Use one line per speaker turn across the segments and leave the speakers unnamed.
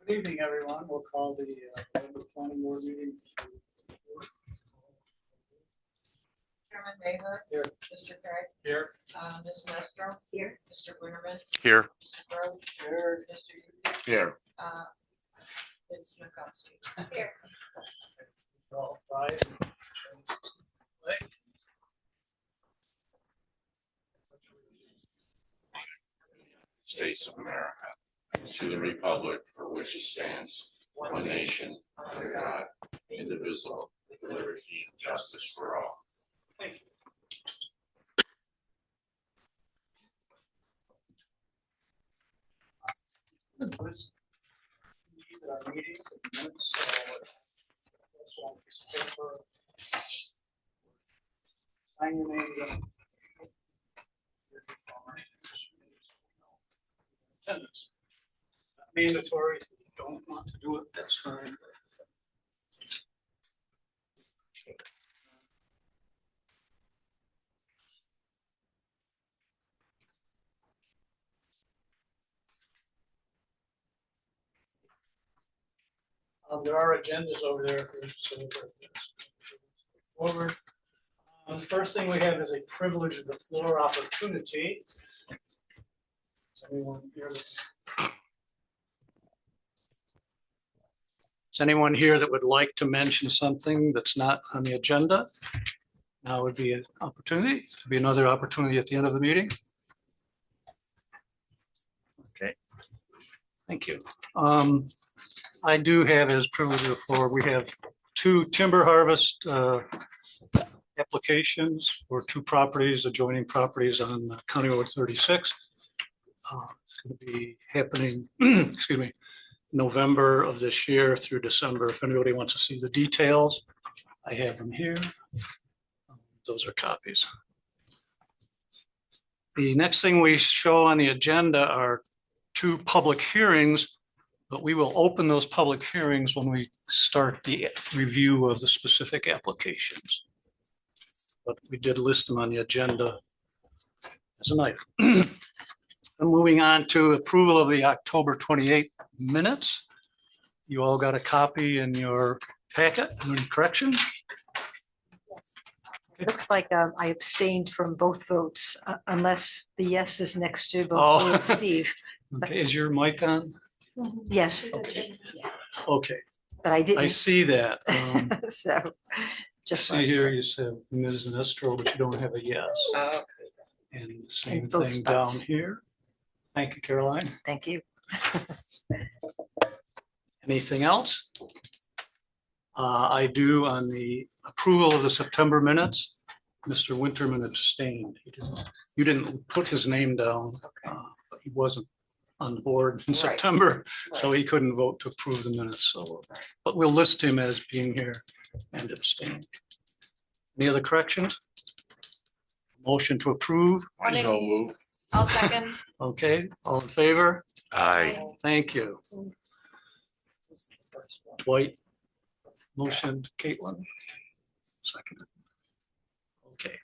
Good evening, everyone. We'll call the November planning board meeting.
Chairman Maher.
Here.
Mr. Craig.
Here.
Ms. Nestro. Here. Mr. Winterman.
Here.
Mr. Groves.
Here.
Mr. Yuki.
Here.
Ms. Mikowski. Here.
All rise.
States of America, to the republic for which it stands, one nation, under God, indivisible, with liberty and justice for all.
Thank you. This our meetings and minutes. This one piece of paper. Sign your name. Attendance. Mandatory. If you don't want to do it, that's fine. There are agendas over there. Forward. The first thing we have is a privilege of the floor opportunity. Is anyone here that would like to mention something that's not on the agenda? Now would be an opportunity. To be another opportunity at the end of the meeting. Okay. Thank you. I do have as privilege of the floor, we have two timber harvest applications for two properties, adjoining properties on County Road 36. It's going to be happening, excuse me, November of this year through December. If anybody wants to see the details, I have them here. Those are copies. The next thing we show on the agenda are two public hearings, but we will open those public hearings when we start the review of the specific applications. But we did list them on the agenda as an item. And moving on to approval of the October 28th minutes. You all got a copy in your packet. Any corrections?
Yes. It looks like I abstained from both votes, unless the yes is next to both me and Steve.
Okay, is your mic on?
Yes.
Okay. Okay,
But I
I
didn't,
see that.
so.
Just
Just
see
wanted
here,
to-
you said Ms. Nestro, but you don't have a yes. And the same
In both
thing down
spots.
here. Thank you, Caroline.
Thank you.
Anything else? I do on the approval of the September minutes. Mr. Winterman abstained. You didn't put his name down. But he wasn't on the board in
Right.
September, so he couldn't vote to approve the minutes. So, but we'll list him as being here and abstained. Any other corrections? Motion to approve.
I so move.
I'll second.
Okay, all in favor?
Aye.
Thank you. White. Motion, Caitlin. Second. Okay.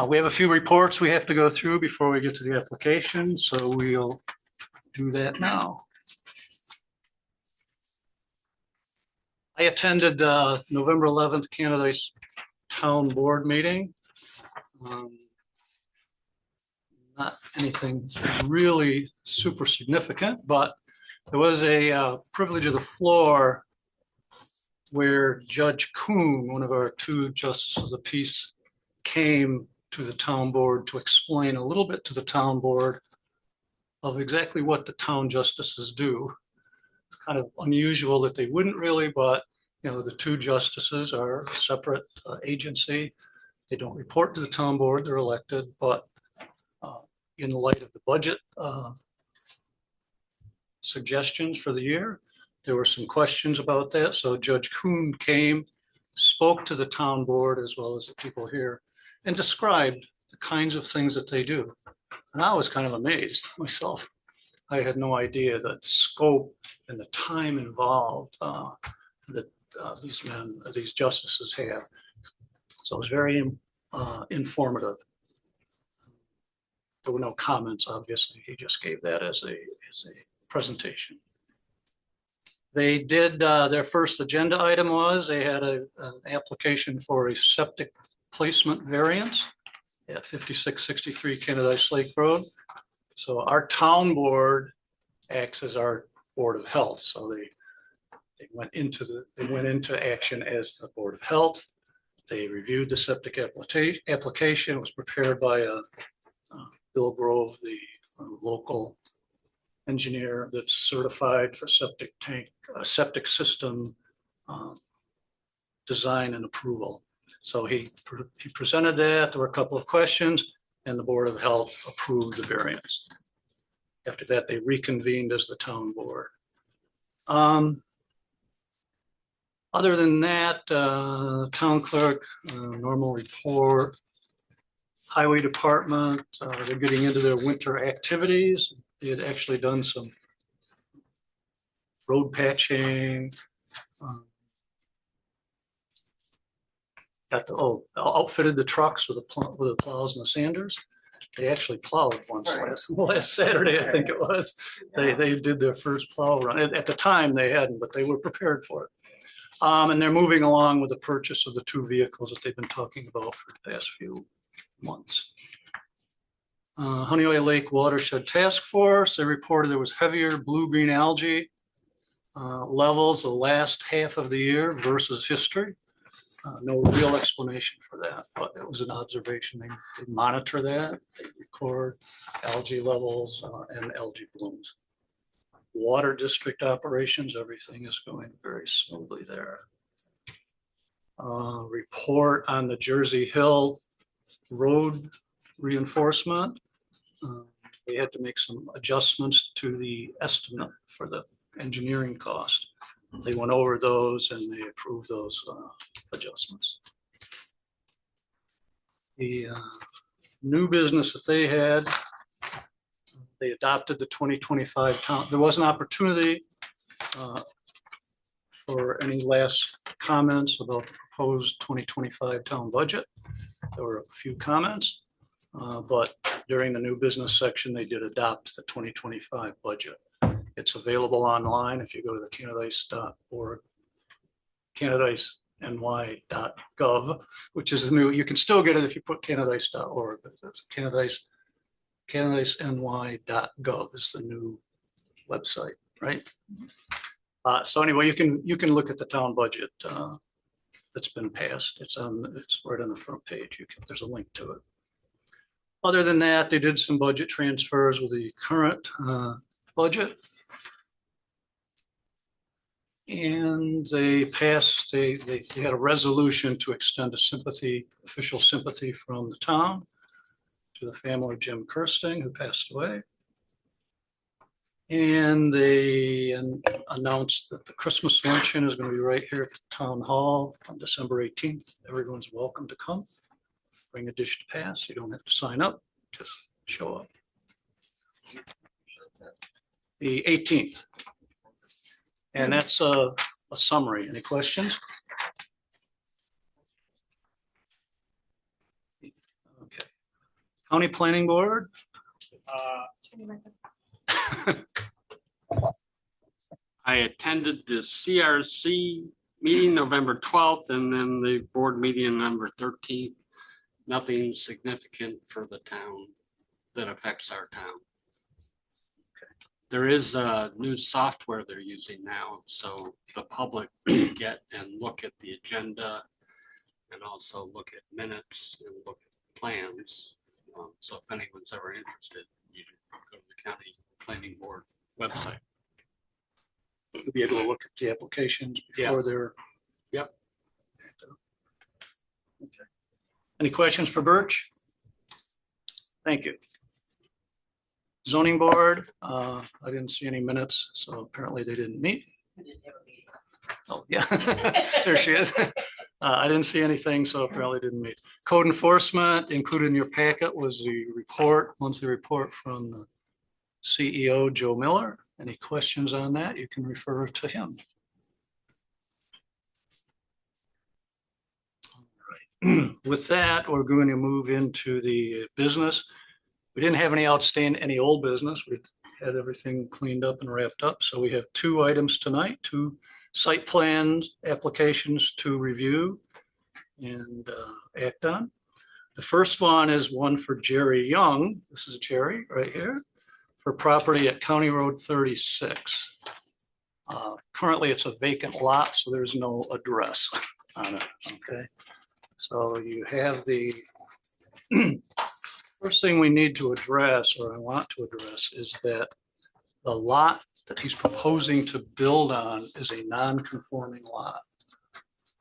We have a few reports we have to go through before we get to the application, so we'll do that now. I attended November 11th Canada's Town Board meeting. Not anything really super significant, but there was a privilege of the floor where Judge Kuhn, one of our two justices of the peace, came to the town board to explain a little bit to the town board of exactly what the town justices do. It's kind of unusual that they wouldn't really, but you know, the two justices are a separate agency. They don't report to the town board, they're elected, but in light of the budget suggestions for the year, there were some questions about that. So Judge Kuhn came, spoke to the town board as well as the people here, and described the kinds of things that they do. And I was kind of amazed myself. I had no idea the scope and the time involved that these justices have. So it was very informative. There were no comments, obviously. He just gave that as a presentation. They did, their first agenda item was they had an application for a septic placement variance at 5663 Canadice Lake Road. So our town board acts as our Board of Health. So they went into action as the Board of Health. They reviewed the septic application. It was prepared by Bill Grove, the local engineer that's certified for septic system design and approval. So he presented that. There were a couple of questions, and the Board of Health approved the variance. After that, they reconvened as the town board. Other than that, town clerk, normal report, highway department, they're getting into their winter activities. They had actually done some road patching. Outfitted the trucks with the plows and the sanders. They actually plowed once last Saturday, I think it was. They did their first plow run. At the time, they hadn't, but they were prepared for it. And they're moving along with the purchase of the 2 vehicles that they've been talking about for the past few months. Honeoye Lake Watershed Task Force, they reported there was heavier blue-green algae levels the last half of the year versus history. No real explanation for that, but it was an observation. They monitor that, they record algae levels and algae blooms. Water district operations, everything is going very smoothly there. Report on the Jersey Hill Road reinforcement. They had to make some adjustments to the estimate for the engineering cost. They went over those and they approved those adjustments. The new business that they had, they adopted the 2025 town. There was an opportunity for any last comments about the proposed 2025 town budget. There were a few comments, but during the new business section, they did adopt the 2025 budget. It's available online if you go to the canadice.org, canadiceny.gov, which is the new. You can still get it if you put canadice.org, but it's canadiceny.gov is the new website, right? So anyway, you can look at the town budget that's been passed. It's right on the front page. There's a link to it. Other than that, they did some budget transfers with the current budget. And they passed, they had a resolution to extend official sympathy from the town to the family of Jim Kirsting, who passed away. And they announced that the Christmas luncheon is going to be right here at the town hall on December 18th. Everyone's welcome to come. Bring a dish to pass. You don't have to sign up, just show up. The 18th. And that's a summary. Any questions? Okay. County Planning Board.
I attended the CRC meeting November 12th and then the board meeting November 13th. Nothing significant for the town that affects our town. There is a new software they're using now, so the public can get and look at the agenda and also look at minutes and look at plans. So if anyone's ever interested, you can go to the County Planning Board website.
You'll be able to look at the applications before they're.
Yep.
Okay. Any questions for Birch? Thank you. Zoning Board, I didn't see any minutes, so apparently they didn't meet. Oh, yeah, there she is. I didn't see anything, so apparently didn't meet. Code Enforcement, included in your packet was the report, monthly report from the CEO, Joe Miller. Any questions on that? You can refer to him. All right. With that, we're going to move into the business. We didn't have any old business. We had everything cleaned up and wrapped up. So we have two items tonight, two site plans, applications to review and act on. The first one is one for Jerry Young. This is Jerry right here for property at County Road 36. Currently, it's a vacant lot, so there's no address on it, okay? So you have the first thing we need to address, or I want to address, is that the lot that he's proposing to build on is a non-conforming lot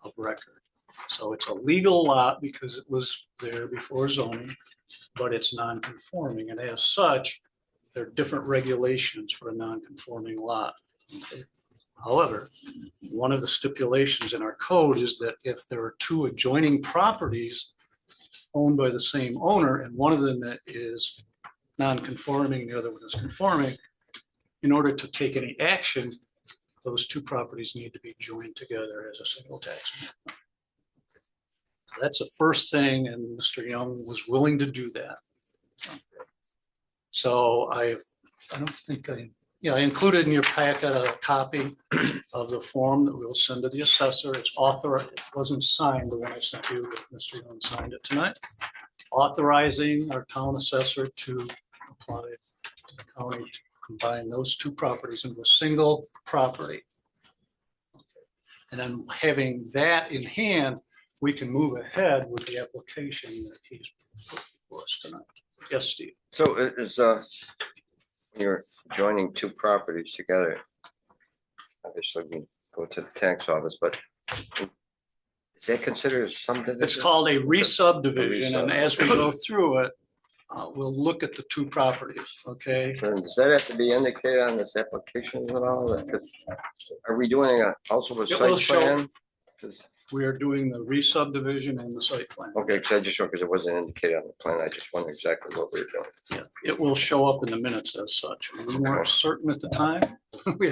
of record. So it's a legal lot because it was there before zoning, but it's non-conforming, and as such, there are different regulations for a non-conforming lot. Okay? However, one of the stipulations in our code is that if there are two adjoining properties owned by the same owner, and one of them that is non-conforming, the other one is conforming, in order to take any action, those two properties need to be joined together as a single tax map. So that's the first thing, and Mr. Young was willing to do that. So I included in your packet a copy of the form that we'll send to the assessor. It's authorized, it wasn't signed, the one I sent you, but Mr. Young signed it tonight. Authorizing our town assessor to apply to the county to combine those two properties into a single property. Okay. And then having that in hand, we can move ahead with the application that he's put before us tonight. Yes, Steve?
So is, you're joining two properties together. Obviously, we go to the tax office, but is that considered a subdivision?
It's called a re-subdivision, and as we go through it, we'll look at the two properties, okay?
And does that have to be indicated on this application at all? Because are we doing also a
It will
site
show-
plan? 'Cause-
We are doing the re-subdivision and the site plan.
Okay, because I just because it wasn't indicated on the plan, I just wondered exactly what we were doing.
Yeah, it will show up in the minutes as such. We weren't certain at the time. We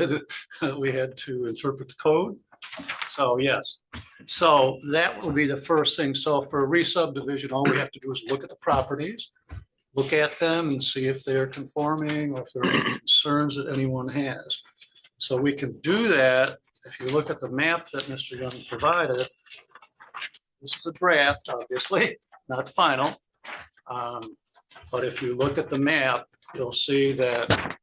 had to interpret the code. So yes, so that will be the first thing. So for a re-subdivision, all we have to do is look at the properties, look at them and see if they're conforming or if there are any concerns that anyone has. So we can do that. If you look at the map that Mr. Young provided, this is a draft, obviously, not final. But if you look at the map, you'll see that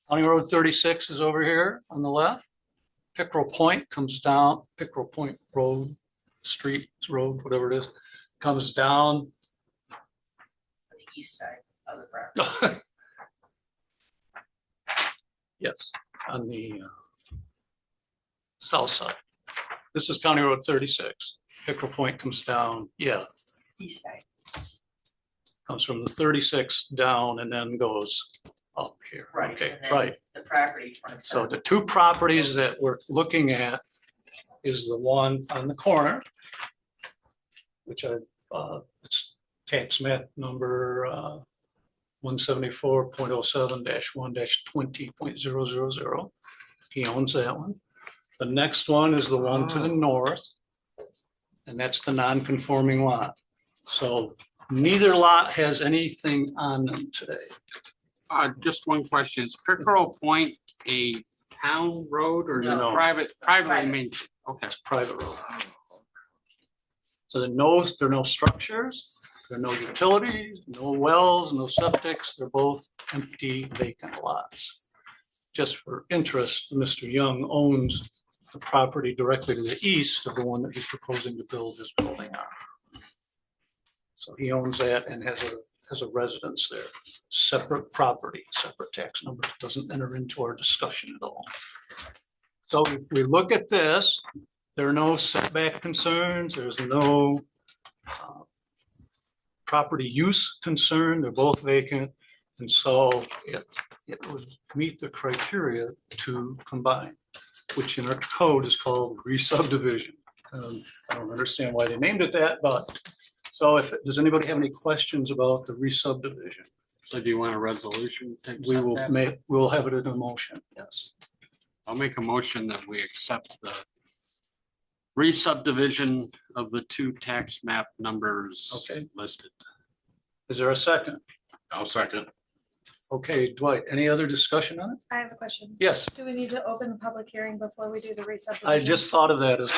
County Road 36 is over here on the left. Pickerel Point comes down, Pickerel Point Road, Street, Road, whatever it is, comes down.
The east side of the property.
Yes, on the south side. This is County Road 36. Pickerel Point comes down, yeah,
East side.
comes from the 36 down and then goes up here.
Right.
Okay,
and then
right.
The property. fronts
So
up.
the two properties that we're looking at is the one on the corner, which it's tax map number 174.07-1-20.000. He owns that one. The next one is the one to the north, and that's the non-conforming lot. So neither lot has anything on them today.
Just one question. Is Pickerel Point a town road or is it
No.
privately
Private.
maintained? Okay.
It's private road. So there are no structures, there are no utilities, no wells, no septics. They're both empty vacant lots. Just for interest, Mr. Young owns the property directly to the east of the one that he's proposing to build his building on. So he owns that and has a residence there. Separate property, separate tax numbers, doesn't enter into our discussion at all. So if we look at this, there are no setback concerns, there's no property use concern, they're both vacant. And so it would meet the criteria to combine, which in our code is called re-subdivision. I don't understand why they named it that, but so does anybody have any questions about the re-subdivision?
So do you want a resolution? to
We
accept
will
that?
we'll have it in a motion, yes.
I'll make a motion that we accept the re-subdivision of the two tax map numbers
Okay.
listed.
Is there a second?
I'll second.
Okay, Dwight, any other discussion on it?
I have a question.
Yes,
Do we need to open the public hearing before we do the re-subdivision?
I just thought of that as.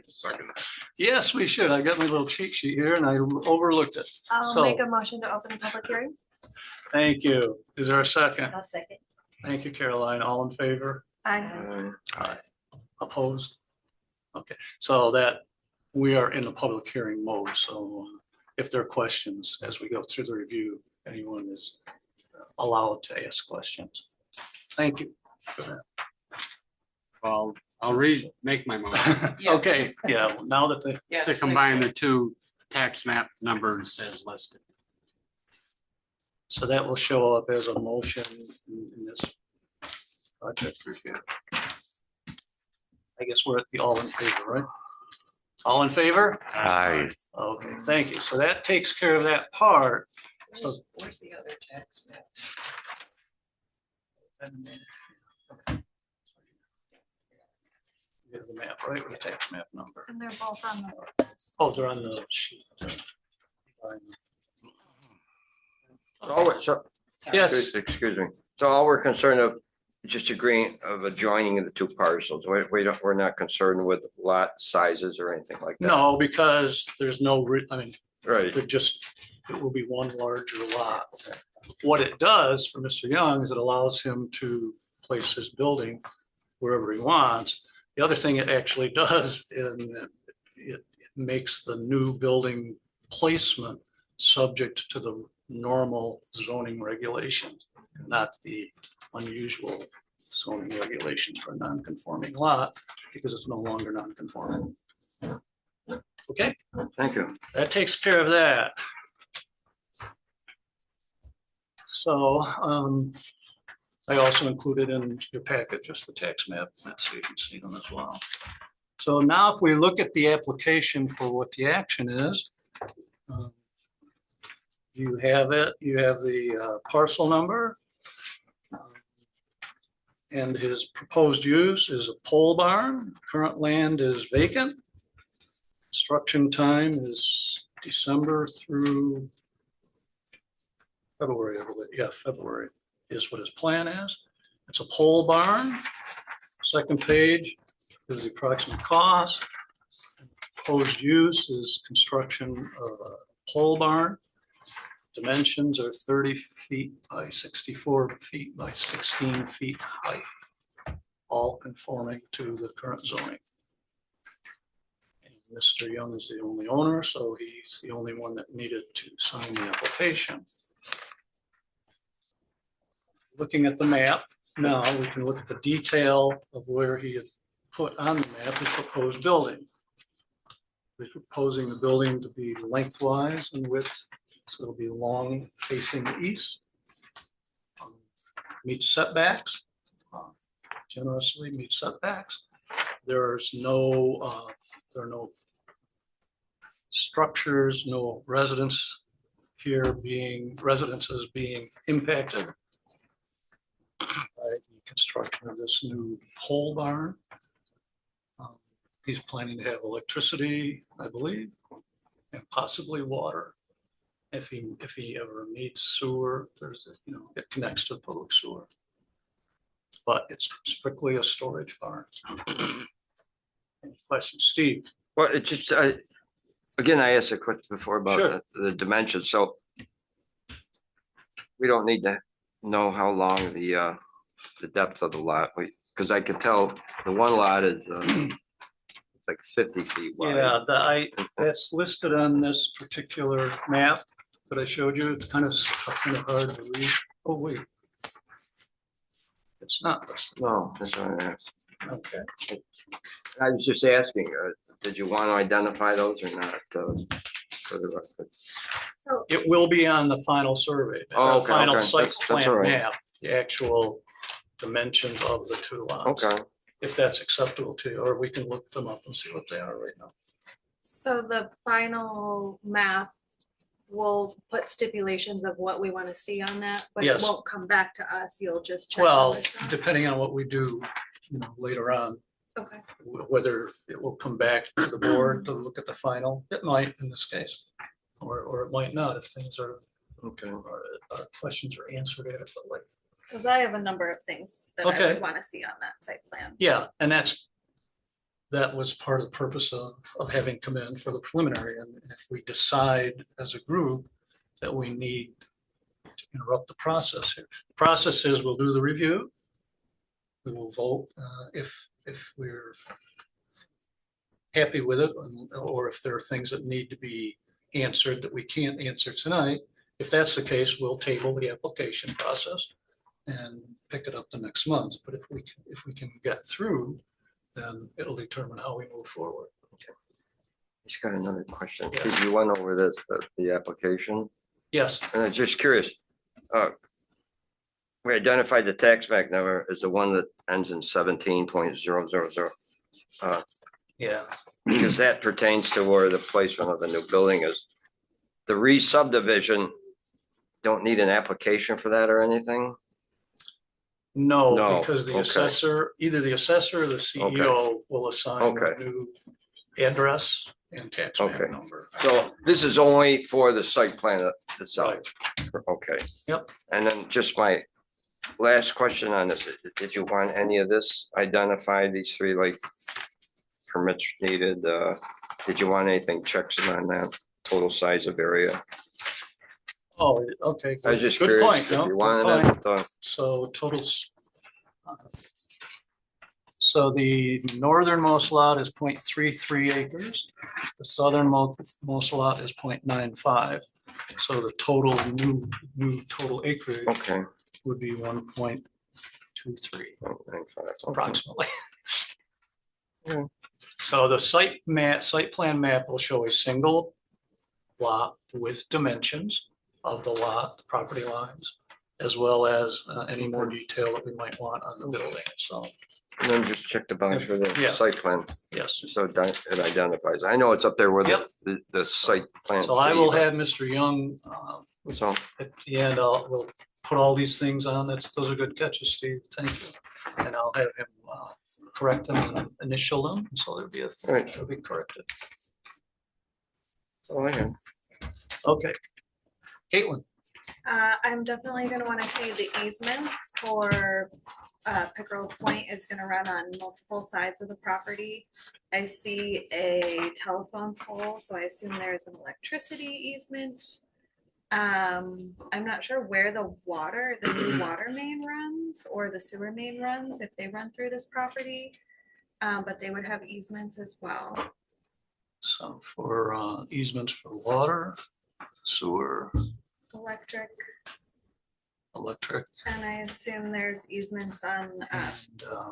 Second.
Yes, we should. I got my little cheat sheet here and I overlooked it.
I'll
So-
make a motion to open the public hearing.
Thank you. Is there a second?
I'll second.
Thank you, Caroline. All in favor?
I,
Aye. Opposed? Okay, so that we are in the public hearing mode, so if there are questions as we go through the review, anyone is allowed to ask questions. Thank you for that.
Well, I'll make my motion
Yeah.
Okay, yeah, now that the,
Yes,
to
please.
combine the two tax map numbers as listed.
so that will show up as a motion in this project review. I guess we're at the all in favor, right? All in favor?
Aye.
Okay, thank you. So that takes care of that part.
Where's the other tax map?
You have the map, right, with the tax map number.
and they're both on the,
Oh, they're on the sheet.
So,
Yes,
excuse me. So all we're concerned of, just agreeing of adjoining of the two parcels. We're not concerned with lot sizes or anything like that.
no, because there's no, I mean,
Right.
it will be one larger lot. What it does for Mr. Young is it allows him to place his building wherever he wants. The other thing it actually does, it makes the new building placement subject to the normal zoning regulations, not the unusual zoning regulations for a non-conforming lot, because it's no longer non-conforming. Okay,
Thank you.
that takes care of that. So I also included in your packet just the tax map, so you can see them as well. So now if we look at the application for what the action is, you have it, you have the parcel number. And his proposed use is a pole barn. Current land is vacant. Construction time is December through February, I believe. Yeah, February is what his plan is. It's a pole barn. Second page is the approximate cost. Proposed use is construction of a pole barn. Dimensions are 30 feet by 64 feet by 16 feet height, all conforming to the current zoning. And Mr. Young is the only owner, so he's the only one that needed to sign the application. Looking at the map, now we can look at the detail of where he had put on the map his proposed building. He's proposing the building to be lengthwise and width, so it'll be long facing east. Meets setbacks, generously meets setbacks. There's no, there are no structures, no residences being impacted by the construction of this new pole barn. He's planning to have electricity, I believe, and possibly water. If he ever needs sewer, it connects to the public sewer. But it's strictly a storage barn. Any questions, Steve?
Well, it just, again, I asked a question before
Sure.
about the dimensions, so we don't need to know how long the depth of the lot, because I can tell the one lot is it's like 50 feet wide.
Yeah, that's listed on this particular map that I showed you. It's kind of hard to read. Oh, wait. It's not listed.
No, that's what I asked.
Okay.
I was just asking, did you want to identify those or not? For the record?
so
It will be on the final survey.
Oh, okay,
Final
okay.
site
That's all
plan
right.
map, the actual dimensions of the two lots.
Okay,
If that's acceptable to you, or we can look them up and see what they are right now.
so the final map will put stipulations of what we want to see on that, but it
Yes.
won't come back to us. You'll just check.
Well,
those off.
depending on what we do, later on,
Okay,
whether it will come back to the board to look at the final, it might in this case. Or it might not if things are
Okay.
our questions are answered adequately.
Cause I have a number of things that I
Okay.
would wanna see on that site plan.
Yeah, and that was part of the purpose of having come in for the preliminary. And if we decide as a group that we need to interrupt the process here. The process is we'll do the review. We will vote if we're happy with it, or if there are things that need to be answered that we can't answer tonight. If that's the case, we'll table the application process and pick it up the next month. But if we can get through, then it'll determine how we move forward.
He's got another question. You went over this, the application,
Yes,
and I'm just curious. We identified the tax map number as the one that ends in 17.000.
yeah.
Because that pertains to where the placement of the new building is. The re-subdivision, don't need an application for that or anything?
No,
No,
because the
okay.
assessor, either the assessor or the CEO will assign a
Okay.
new address and tax map
Okay.
number.
So this is only for the site plan itself? Okay.
Yep.
And then just my last question on this, did you want any of this identified, these three like permits needed? Did you want anything checks on that total size of area?
Oh, okay.
I was just
Good
curious
point.
if
No,
you
good
wanted
point.
it.
So so the northernmost lot is 0.33 acres. The southernmost lot is 0.95. So the total new total acreage
Okay.
would be 1.23
Okay.
approximately.
Yeah.
So the site plan map will show a single lot with dimensions of the lot, the property lines, as well as any more detail that we might want on the building. So,
And then just check the box for the
Yeah.
site plan,
yes.
so it identifies. I know it's up there where
Yep.
the site plan.
So I will have Mr. Young,
So,
at the end, we'll put all these things on. Those are good catches, Steve. Thank you. And I'll have him correct them and initial them. So
Right.
it'll be corrected.
oh, I have.
Okay. Caitlin,
I'm definitely gonna wanna see the easements for, Pickerel Point is gonna run on multiple sides of the property. I see a telephone pole, so I assume there's an electricity easement. I'm not sure where the new water main runs or the sewer main runs, if they run through this property. But they would have easements as well.
so for easements for water, sewer,
Electric,
electric,
and I assume there's easements on,
and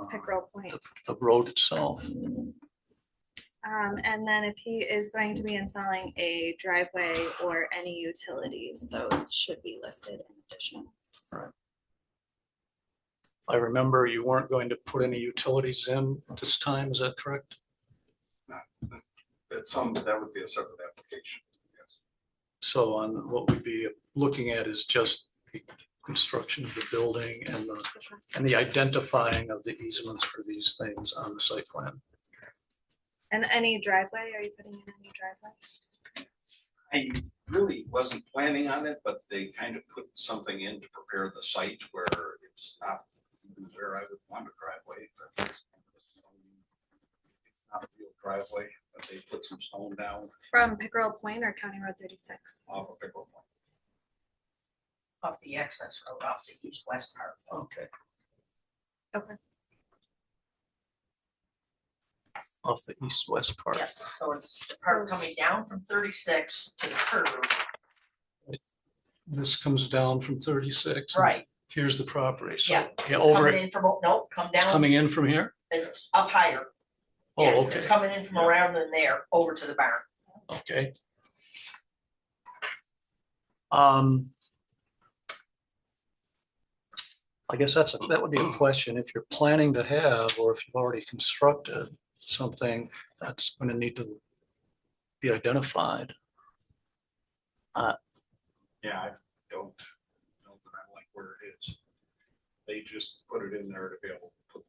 Pickerel Point.
the road itself.
And then if he is going to be installing a driveway or any utilities, those should be listed in addition.
I remember you weren't going to put any utilities in this time, is that correct?
That would be a separate application, yes.
So on what we'd be looking at is just the construction of the building and the identifying of the easements for these things on the site plan.
And any driveway, are you putting in any driveway?
I really wasn't planning on it, but they kind of put something in to prepare the site where it's not where I would want a driveway. But it's not a real driveway, but they put some stone down
From Pickerel Point or County Road 36?
off of Pickerel Point.
Off the access road, off the east-west part.
Okay.
Okay.
Off the east-west part.
Yes, so it's the part coming down from 36 to the curve.
This comes down from 36.
Right,
Here's the property. So,
yeah.
yeah,
It's
over,
coming in from, no, come
it's
down,
coming in from here?
it's up higher.
Oh,
Yes, it's
okay,
coming in from around in there over to the barn.
okay. I guess that would be a question. If you're planning to have, or if you've already constructed something, that's going to need to be identified.
Yeah, I don't know that I like where it is. They just put it in there to be able to put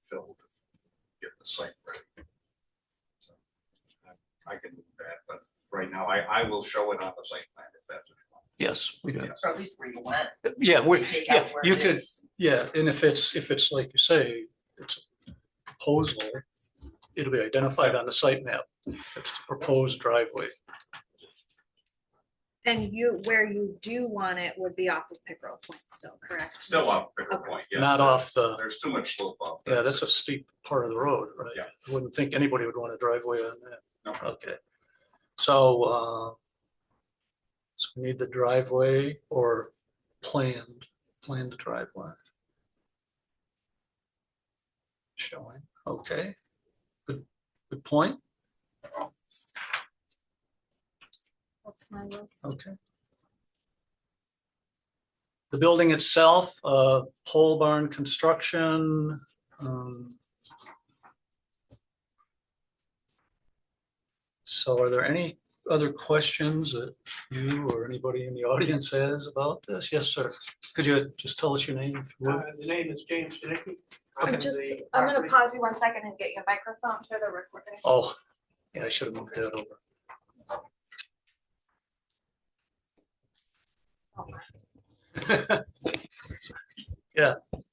fill to get the site ready. So I can do that, but right now I will show it on the site plan if that's what you want.
Yes, we do.
Or at least where you went.
Yeah, we,
Take
yeah,
out where
you
it
could,
is.
yeah, and if it's like you say, it's a proposal, it'll be identified on the site map. It's the proposed driveway.
And where you do want it would be off of Pickerel Point still, correct?
Still off Pickle
Okay.
Point, yes.
Not off the,
There's too much slope off.
yeah,
that.
that's a steep part of the road, right?
Yeah.
I wouldn't think anybody would want a driveway on that.
No.
Okay. So we need the driveway or planned driveway. Showing, okay. Good point,
That's my list.
okay. The building itself, pole barn construction. So are there any other questions that you or anybody in the audience has about this? Yes, sir. Could you just tell us your name? If you would?
The name is James Janicki.
Okay.
I'm gonna pause you 1 second and get your microphone for the recording.
Oh, yeah, I should have moved that over.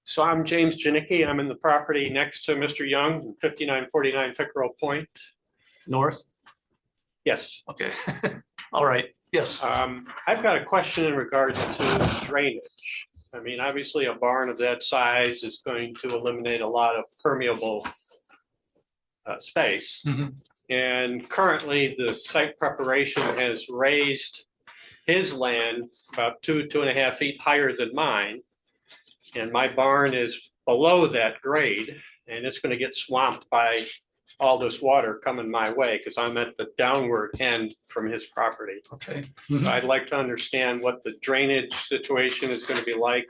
So I'm James Janicki. I'm in the property next to Mr. Young, 5949 Pickerel Point.
North,
Yes.
okay. All right, yes.
I've got a question in regards to drainage. I mean, obviously a barn of that size is going to eliminate a lot of permeable space.
Mhm.
And currently the site preparation has raised his land about 2.5 feet higher than mine. And my barn is below that grade and it's going to get swamped by all this water coming my way because I'm at the downward end from his property.
Okay.
So I'd like to understand what the drainage situation is going to be like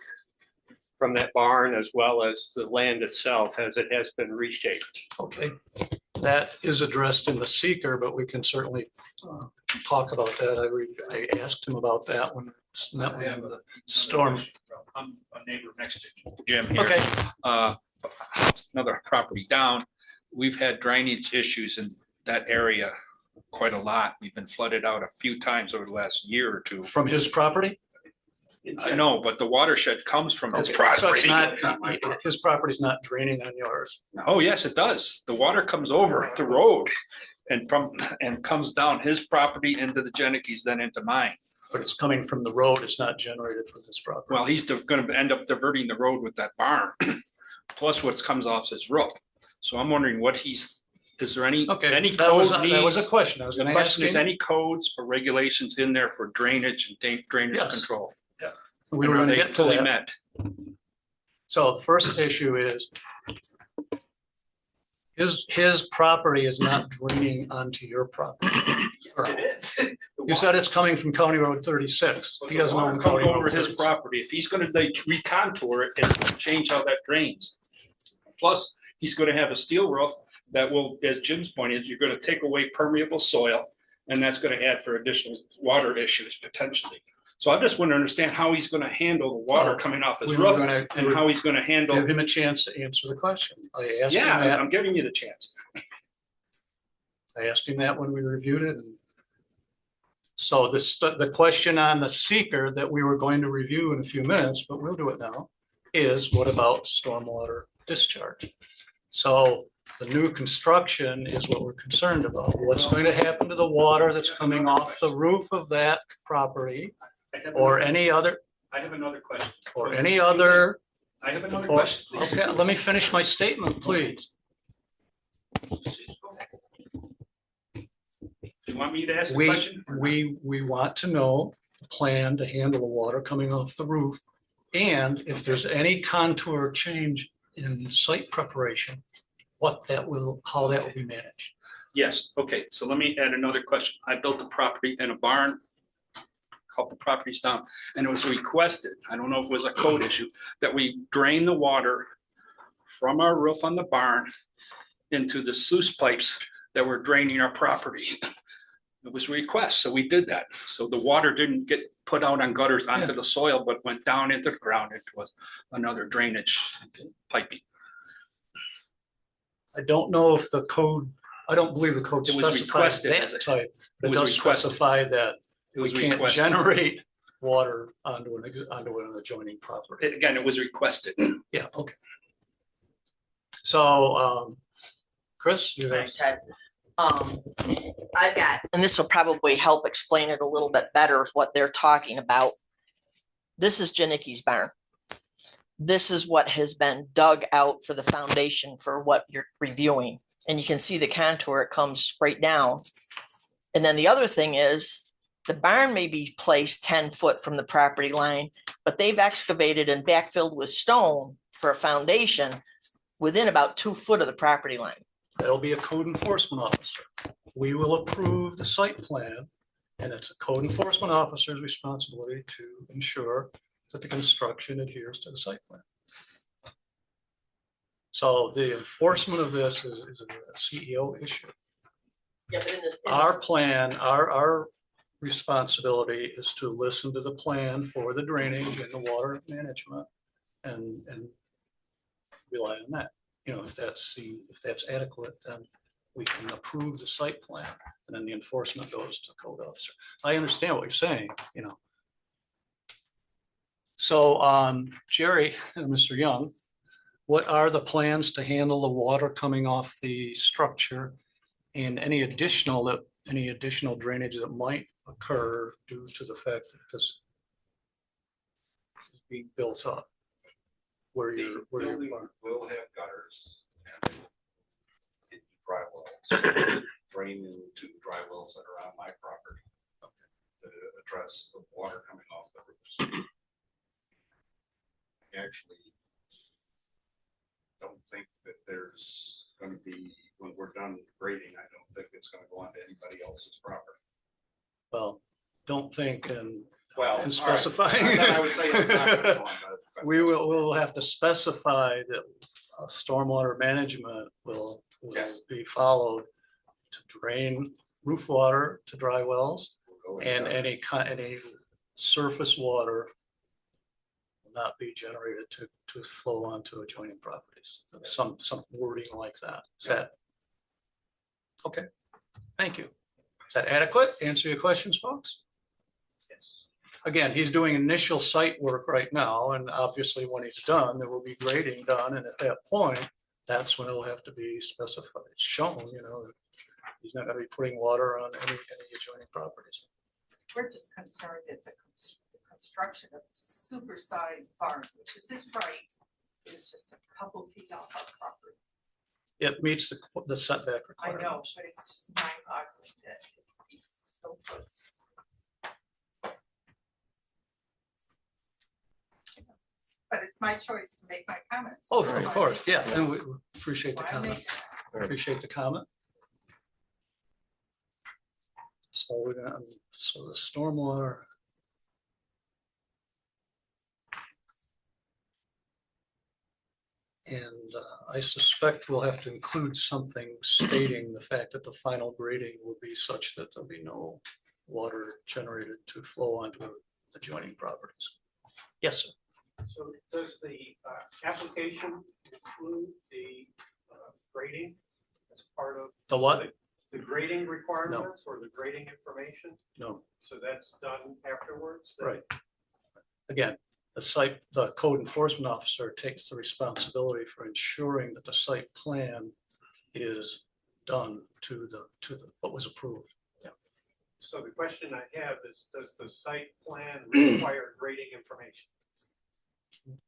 from that barn as well as the land itself as it has been reshaped.
Okay, that is addressed in the seeker, but we can certainly talk about that. I asked him about that when I met with him, the storm.
I'm a neighbor next to Jim here.
Okay,
Another property down. We've had drainage issues in that area quite a lot. We've been flooded out a few times over the last year or two.
from his property?
I know, but the watershed comes from his
Okay, so it's
property.
not, his property's not draining on yours.
Oh, yes, it does. The water comes over the road and comes down his property into the Janicki's, then into mine.
But it's coming from the road, it's not generated from his property.
Well, he's gonna end up diverting the road with that barn, plus what comes off his roof. So I'm wondering is there any
Okay,
any
that was
code
a
needs?
question I was
The
gonna ask
question is,
him.
any codes or regulations in there for drainage and drainage
Yes.
control?
We were
And are
gonna
they
get to
fully
that.
met?
So the first issue is his property is not draining onto your property.
Yes, it is.
You said it's coming from County Road 36. He doesn't own
Comes
County Road
over his
36.
property. If he's gonna recontour it and change how that drains. Plus, he's gonna have a steel roof that will, as Jim's point is, you're gonna take away permeable soil. And that's gonna add for additional water issues potentially. So I just want to understand how he's gonna handle the water coming off his
We were
roof
gonna
and how he's gonna handle.
give him a chance to answer the question. I asked him
Yeah,
that.
I'm giving you the chance.
I asked him that when we reviewed it. And so the question on the seeker that we were going to review in a few minutes, but we'll do it now, is what about stormwater discharge? So the new construction is what we're concerned about. What's going to happen to the water that's coming off the roof of that property or any other,
I have another question.
or any other?
I have another
or-
question. please.
Okay, let me finish my statement, please.
Do you want me to ask the
We,
question?
we want to know the plan to handle the water coming off the roof. And if there's any contour change in site preparation, how that will be managed.
Yes, okay, so let me add another question. I built a property and a barn, a couple properties down, and it was requested, I don't know if it was a code issue, that we drain the water from our roof on the barn into the sluice pipes that were draining our property. It was a request, so we did that. So the water didn't get put out on gutters onto the soil, but went down into the ground into another drainage piping.
I don't know if the code, I don't believe the code
It was
specifies
requested
that
as a-
type.
it
It
was
does
requested.
specify that
It
we
was
can't
requested.
generate water onto an adjoining property.
Again, it was requested.
Yeah, okay. So, Chris, you
Hi,
have,
Ted. I've got, and this will probably help explain it a little bit better, what they're talking about. This is Janicki's barn. This is what has been dug out for the foundation for what you're reviewing. And you can see the contour, it comes right down. And then the other thing is, the barn may be placed 10 foot from the property line, but they've excavated and backfilled with stone for a foundation within about 2 foot of the property line.
there'll be a code enforcement officer. We will approve the site plan, and it's a code enforcement officer's responsibility to ensure that the construction adheres to the site plan. So the enforcement of this is a CEO issue.
Yeah, but in this.
Our plan, our responsibility is to listen to the plan for the drainage and the water management and rely on that. You know, if that's adequate, then we can approve the site plan and then the enforcement goes to the code officer. I understand what you're saying, you know. So, Jerry and Mr. Young, what are the plans to handle the water coming off the structure and any additional drainage that might occur due to the fact that this is being built up? Where
The
you're,
building will have gutters and dry wells, drain into dry wells that are on my property to address the water coming off the roofs. Actually, don't think that there's going to be, when we're done grading, I don't think it's going to go onto anybody else's property.
well, don't think and
Well, all right.
specifying.
Then I would say it's not gonna go onto-
We'll have to specify that stormwater management will
Yes.
be followed to drain roof water to dry wells,
We'll go with
and
gutters.
any surface water will not be generated to flow onto adjoining properties. Some wording like that. Is that? Okay, thank you. Is that adequate? Answer your questions, folks?
Yes.
Again, he's doing initial site work right now, and obviously when he's done, there will be grading done, and at that point, that's when it'll have to be specified, shown, you know, that he's not gonna be putting water on any adjoining properties.
We're just concerned that the construction of supersized barn, which is his right, is just a couple feet off our property.
It meets the setback
I know,
requirements.
but it's just mind-boggling that it's so close. But it's my choice to make my comments.
Oh,
So
of
I
course,
make-
yeah, and we appreciate the
Why
comment,
make that?
appreciate the comment. So we're gonna, so the stormwater. And I suspect we'll have to include something stating the fact that the final grading will be such that there'll be no water generated to flow onto adjoining properties. Yes, sir.
So does the application include the grading as part of?
The what?
The grading requirements or the grading information?
No,
So that's done afterwards? then?
right. Again, the code enforcement officer takes the responsibility for ensuring that the site plan is done to what was approved.
So the question I have is, does the site plan require grading information?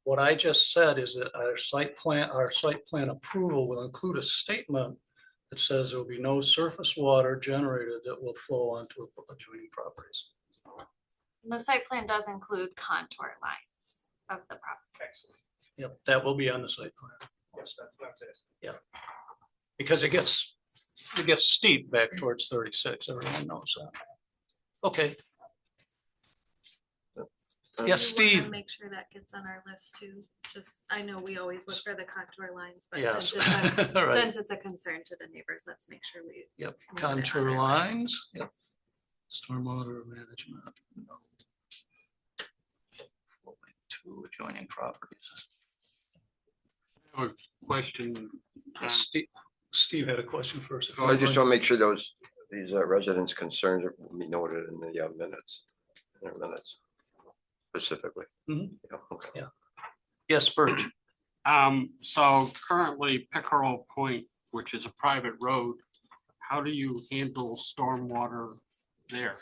What I just said is that our site plan approval will include a statement that says there will be no surface water generated that will flow onto adjoining properties.
The site plan does include contour lines of the property.
Excellent.
Yep, that will be on the site plan.
Yes, that's what I'm asking.
Because it gets steep back towards 36, everyone knows that. Okay, yes,
We wanna
Steve.
Make sure that gets on our list too. Just, I know we always look for the contour lines, but
Yes.
since
All right.
it's a concern to the neighbors, let's make sure we.
Yep,
move it on
contour
our list.
lines, yep. Stormwater management. No. Flowing to adjoining properties.
I have a question.
Steve had a question first.
I just want to make sure these residents' concerns will be noted in the minutes. specifically.
Mhm.
Yeah, okay.
Yes, Birch.
So currently Pickerel Point, which is a private road, how do you handle stormwater there?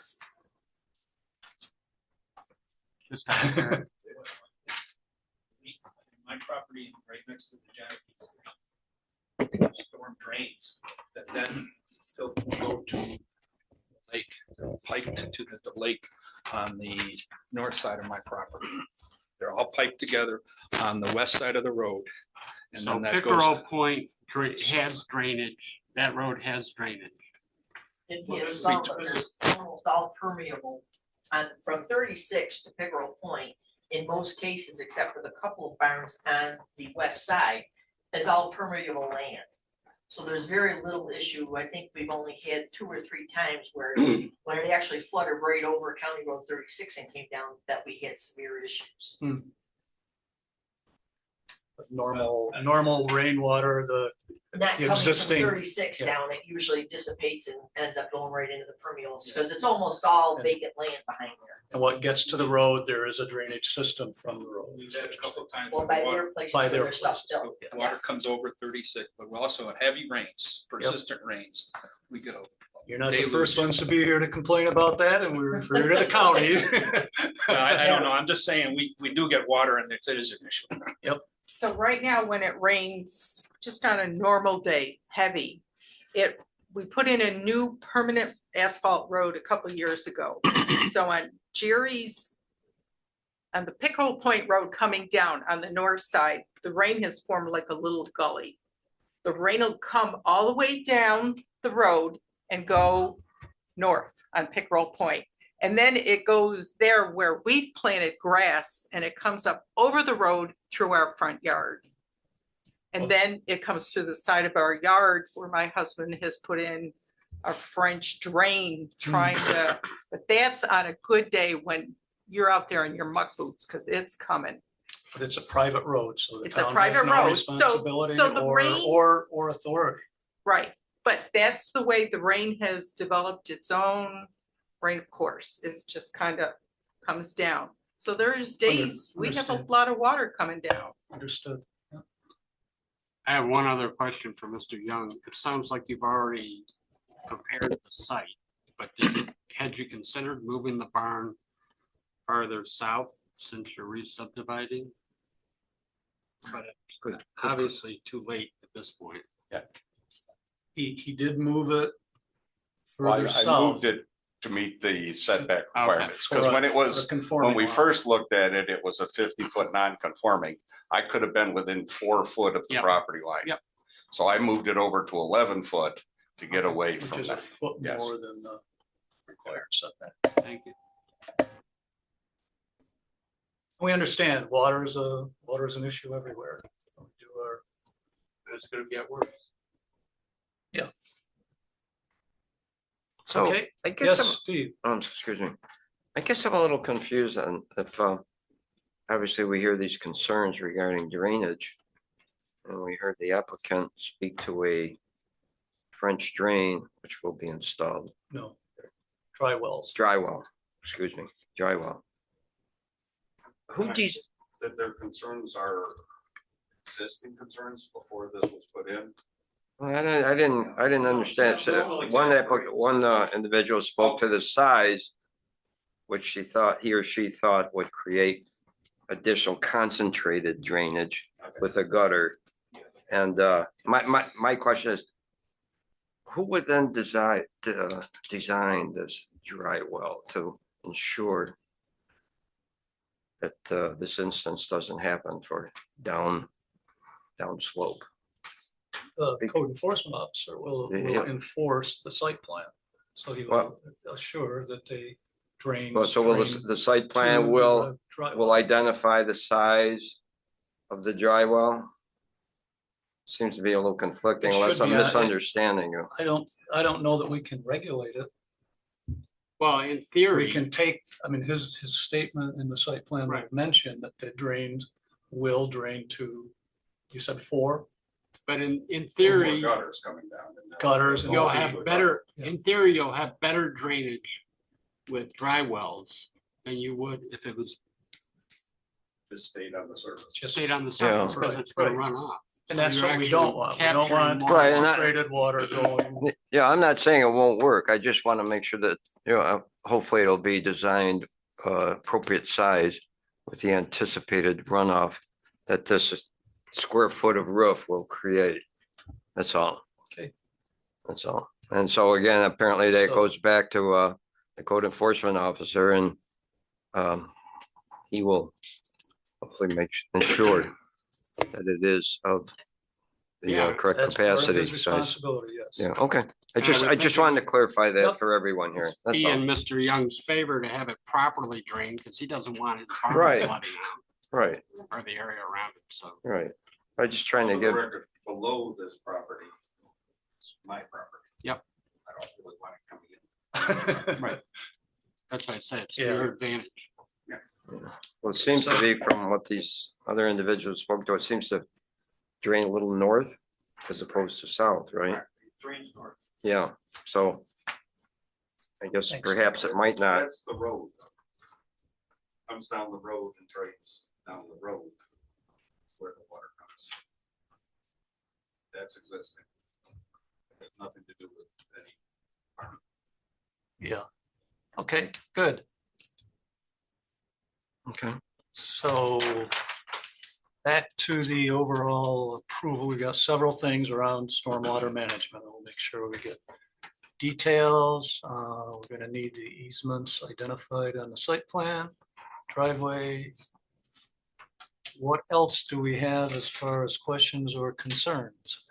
Just out there.
My property right next to the Jackie's, there's storm drains that then go to the lake, piped to the lake on the north side of my property. They're all piped together on the west side of the road. And
So
then that
Pickerel
goes,
Point has drainage, that road has drainage.
It
Well,
is
this is
some,
between-
but it's almost all permeable. And from 36 to Pickerel Point, in most cases, except for the couple of barns on the west side, is all permeable land. So there's very little issue. I think we've only had 2 or 3 times where when it actually flooded right over County Road 36 and came down, that we had severe issues.
Normal rainwater, the
Not coming from
existing.
36
yeah.
down, it usually dissipates and ends up going right into the permeables, because it's almost all vacant land behind there.
And what gets to the road, there is a drainage system from the road.
we've had a couple of times.
Well,
where
by
the water-
their places
By
where
their
their stuff's
places,
built.
the water
Yes.
comes over 36, but we also have heavy rains, persistent rains. We get a
You're not the
deluge.
first ones to be here to complain about that, and we refer you to the county.
I don't know, I'm just saying, we do get water and it is an issue.
So right now, when it rains, just on a normal day, heavy, we put in a new permanent asphalt road a couple years ago. So on Jerry's, on the Pickerel Point Road coming down on the north side, the rain has formed like a little gully. The rain will come all the way down the road and go north on Pickerel Point. And then it goes there where we've planted grass and it comes up over the road through our front yard. And then it comes to the side of our yard where my husband has put in a French drain trying to, but that's on a good day when you're out there in your muck boots, because it's coming.
But it's a private road, so the
It's a
town has
private
no
road, so-
responsibility
so the rain-
or authority.
Right, but that's the way the rain has developed its own rain, of course, it's just kind of comes down. So there's days, we have a
understand.
lot of water coming down.
Understood.
I have one other question for Mr. Young. It sounds like you've already prepared the site, but had you considered moving the barn farther south since you're re-subdividing? But it's obviously too late at this point.
He did move it
Well,
further
I
south.
moved it to meet the setback
Okay.
requirements,
for
because
a-
when it
for a
was,
conforming
when we
lot.
first looked at it, it was a 50-foot non-conforming. I could have been within 4 foot of the
Yep.
property line.
Yep.
So I moved it over to 11 foot to get away
Which
from
is a
that.
foot
Yes.
more than the required setback.
Thank you.
We understand water is an issue everywhere. We do our-
It's gonna get worse.
So
Okay,
I guess,
yes, Steve.
excuse me. I guess I'm a little confused on if, obviously we hear these concerns regarding drainage. And we heard the applicant speak to a French drain, which will be installed,
No. Dry wells.
dry well, excuse me, dry well. Who de-
That their concerns are existing concerns before this was put in.
Well, I didn't understand. So one individual spoke to the size, which he or she thought would create additional concentrated drainage with a gutter. And my question is, who would then design this dry well to ensure that this instance doesn't happen for down slope?
The code enforcement officer will
Yeah.
enforce the site plan. So he will assure that they drain.
Well, so will the site plan will identify the size of the dry well? Seems to be a little conflicting
It
unless
should
I'm
be,
misunderstanding you.
I don't know that we can regulate it.
Well, in
We
theory,
can take, I mean, his statement in the site plan
Right.
mentioned that the drains will drain to, you said 4
but in
More
theory,
Gutters coming down. and now-
gutters and.
you'll have better,
Yeah.
in theory, you'll have better drainage with dry wells than you would if it was
Just stayed on the surface.
Just,
Stayed on the surface because
right,
it's gonna
right.
run off.
and
So
that's
you're
what we
actually
don't want. We don't
capturing
want
more
Right, and I-
concentrated water going.
Yeah, I'm not saying it won't work. I just want to make sure that, hopefully it'll be designed appropriate size with the anticipated runoff that this square foot of roof will create. That's all.
Okay.
That's all. And so again, apparently that
So-
goes back to the code enforcement officer, and he will hopefully ensure that it is of the
Yeah,
correct
That's part of
capacity
his
size.
responsibility, yes.
Yeah, okay. I
I
just
would think it
wanted to clarify that
Yep.
for everyone here. That's
Be in
all.
Mr. Young's favor to have it properly drained because he doesn't want his farm
Right.
flooding out
Right,
or the area around it. So
right. I'm just trying to
For the
give,
record, below this property, it's my property.
Yep.
I don't really want it coming in.
right. That's what I said. It's to
Yeah.
your advantage.
well, it seems to be from what these other individuals spoke to, it seems to drain a little north as opposed to south, right?
Drains north.
Yeah, so I guess
Thanks.
perhaps it might not.
That's the road. Comes down the road and drains down the road where the water comes. That's existing. Has nothing to do with any.
Yeah. Okay, good.
Okay.
So back to the overall approval, we got several things around stormwater management. We'll make sure we get details. We're gonna need the easements identified on the site plan, driveway. What else do we have as far as questions or concerns?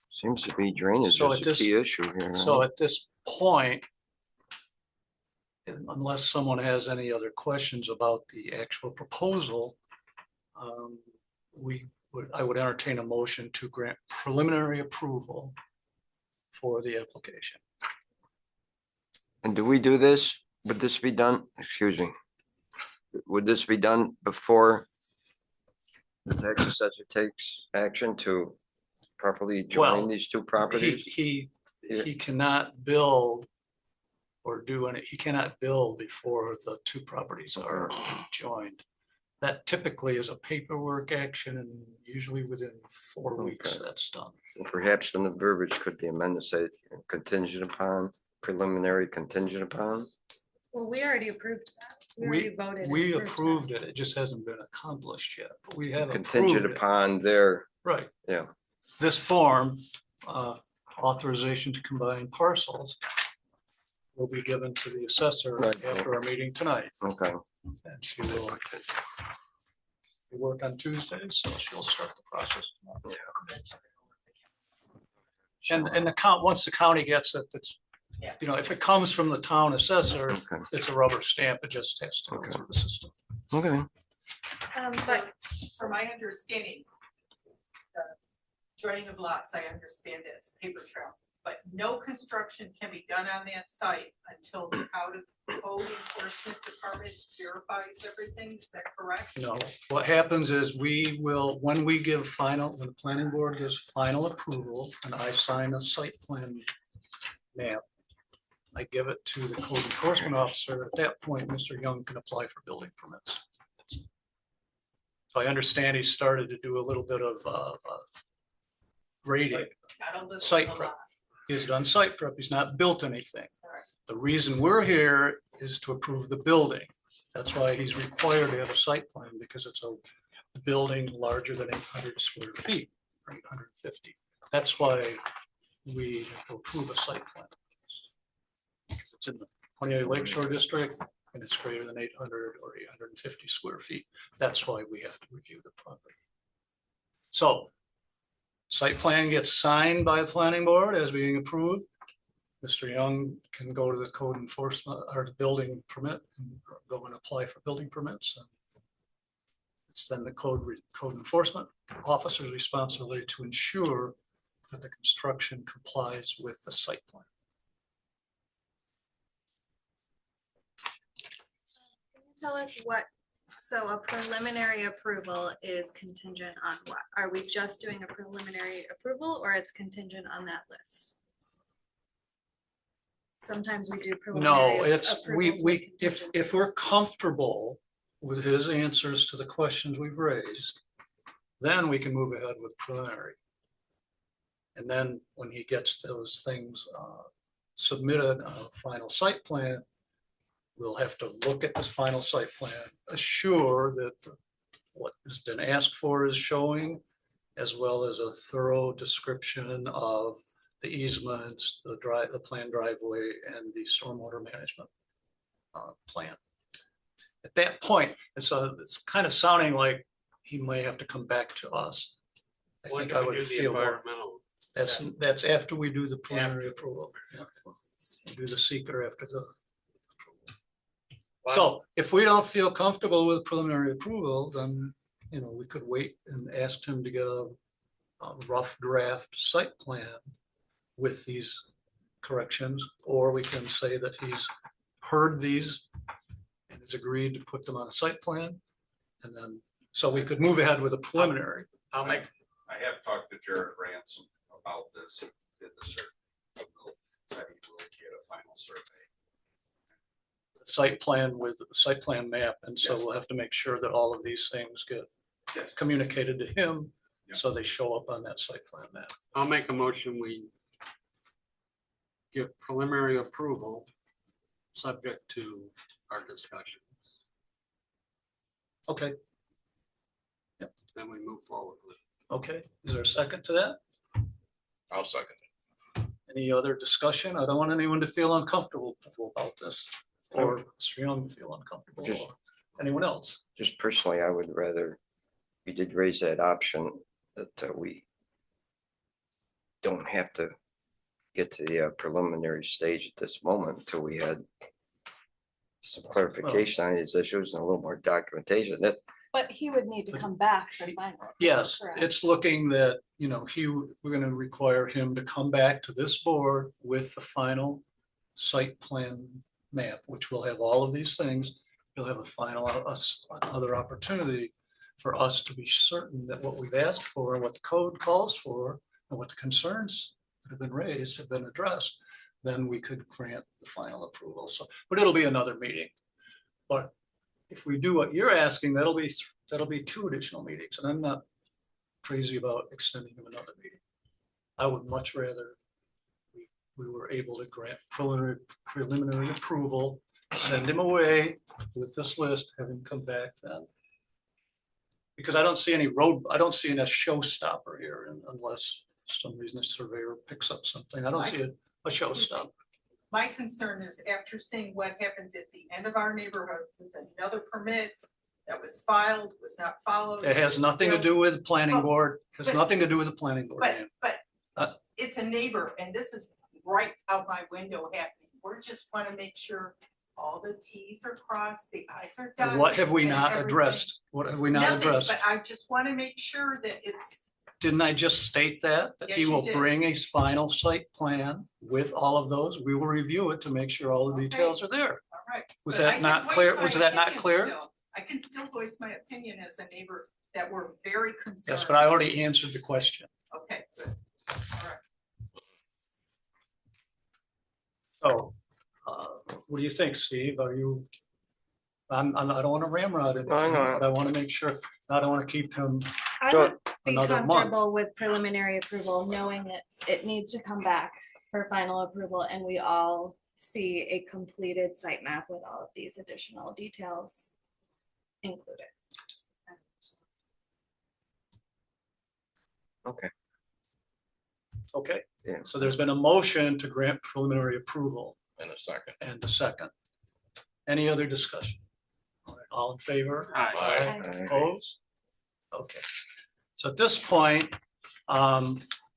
Seems to be drainage
So
is
at
a
this-
key issue here.
So
right?
at this point, unless someone has any other questions about the actual proposal, I would entertain a motion to grant preliminary approval for the application.
And do we do this? Would this be done, excuse me? Would this be done before the tax assessor takes action to properly
Well,
join these two properties?
He cannot build or do any, he cannot build before the two properties are joined. That typically is a paperwork action, and usually within 4 weeks,
Okay.
that's done.
Perhaps then the verbiage could be amended, to say contingent upon, preliminary contingent upon.
Well, we already approved that. We
We-
already voted. and
We
approved that.
approved it, it just hasn't been accomplished yet, but we have
Contingent
approved it.
upon their,
Right.
yeah.
This form, authorization to combine parcels, will be given to the assessor
Right.
after our meeting tonight,
Okay,
and she will work on Tuesday, so she'll start the process tomorrow. And the count, once the county gets it, it's,
Yeah.
if it comes from the town assessor,
okay,
it's a rubber stamp, it just has to go
Okay.
through the system.
okay.
But from my understanding, the joining of lots, I understand it's paper trail, but no construction can be done on that site until the code enforcement department verifies everything. Is that correct?
No, what happens is when the planning board gives final approval and I sign a site plan map, I give it to the code enforcement officer. At that point, Mr. Young can apply for building permits. So I understand he started to do a little bit of grading.
Not a little,
Site
a
prep.
lot.
He's done site prep. He's not built anything.
Correct.
The reason we're here is to approve the building. That's why he's required to have a site plan, because it's a building larger than 800 square feet, or 850. That's why we have to approve a site plan. Because it's in the Pontiac Lakeshore District and it's greater than 800 or 850 square feet. That's why we have to review the property. So site plan gets signed by the planning board as being approved. Mr. Young can go to the code enforcement or the building permit and go and apply for building permits. And it's then the code enforcement officer's responsibility to ensure that the construction complies with the site plan.
Can you tell us so a preliminary approval is contingent on what? Are we just doing a preliminary approval or it's contingent on that list? Sometimes we do preliminary.
No, it's,
approvals with
if we're comfortable with his answers to the questions we've raised, then we can move ahead with preliminary. And then when he gets those things submitted on a final site plan, we'll have to look at this final site plan, assure that what has been asked for is showing, as well as a thorough description of the easements, the planned driveway, and the stormwater management plan. At that point, it's kind of sounding like he may have to come back to us. I
When
think
do
I
we
would
do the
feel more.
environmental?
That's after we do the preliminary approval. Yeah. We do the seeker after the. So if we don't feel comfortable with preliminary approval, then, we could wait and ask him to get a rough draft site plan with these corrections, or we can say that he's heard these and has agreed to put them on a site plan. And then, so we could move ahead with a preliminary.
I'll make,
I have talked to Jared Ransom about this, did the survey. Said he will get a final survey.
Site plan with the site plan map, and so we'll have to make sure that all of these things get
Yes.
communicated to him,
Yeah.
so they show up on that site plan map.
I'll make a motion, we give preliminary approval, subject to our discussions,
Okay,
then we move forward with.
okay, is there a second to that?
I'll second.
Any other discussion? I don't want anyone to feel uncomfortable about this, or Mr. Young to feel uncomfortable, or anyone else.
Just personally, I would rather, we did raise that option that we don't have to get to the preliminary stage at this moment until we had some clarification on these issues and a little more documentation. That,
But he would need to come back for final.
Yes,
correct?
it's looking that, we're gonna require him to come back to this board with the final site plan map, which will have all of these things. You'll have a final, another opportunity for us to be certain that what we've asked for, what the code calls for, and what the concerns that have been raised have been addressed, then we could grant the final approval. So, but it'll be another meeting. But if we do what you're asking, that'll be 2 additional meetings, and I'm not crazy about extending them another meeting. I would much rather we were able to grant preliminary approval, send him away with this list, have him come back then. Because I don't see any showstopper here unless for some reason the surveyor picks up something. I don't see a showstopper.
My concern is after seeing what happened at the end of our neighborhood with another permit that was filed, was not followed.
It has nothing to do with the planning
But-
board. Has
but-
nothing to do with the planning board.
But,
ma'am.
but
Uh,
it's a neighbor and this is right out my window happening. We're just want to make sure all the Ts are crossed, the Is are done.
What have we
and
not
everything.
addressed? What have we not
Nothing,
addressed?
But I just want to make sure that it's,
Didn't I just state that
Yes,
he
you
will
did.
bring a final site plan with all of those? We will review it to make sure all the
Okay.
details are there.
all right.
Was
But I
that
can
not
voice
clear?
my
Was that not
opinion
clear?
still. I can still voice my opinion as a neighbor that we're very concerned.
Yes, but I already answered the question.
Okay, good. All right.
So, what do you think, Steve? I don't want to ramrod it,
I know.
but I want to make sure, I don't want to keep him
I
So-
would be
another month.
comfortable with preliminary approval, knowing that it needs to come back for final approval and we all see a completed site map with all of these additional details included.
Okay,
Yeah.
so there's been a motion to grant preliminary approval
In a second.
and a second. Any other discussion? All right, all in favor?
Aye.
Opposed? Okay, so at this point,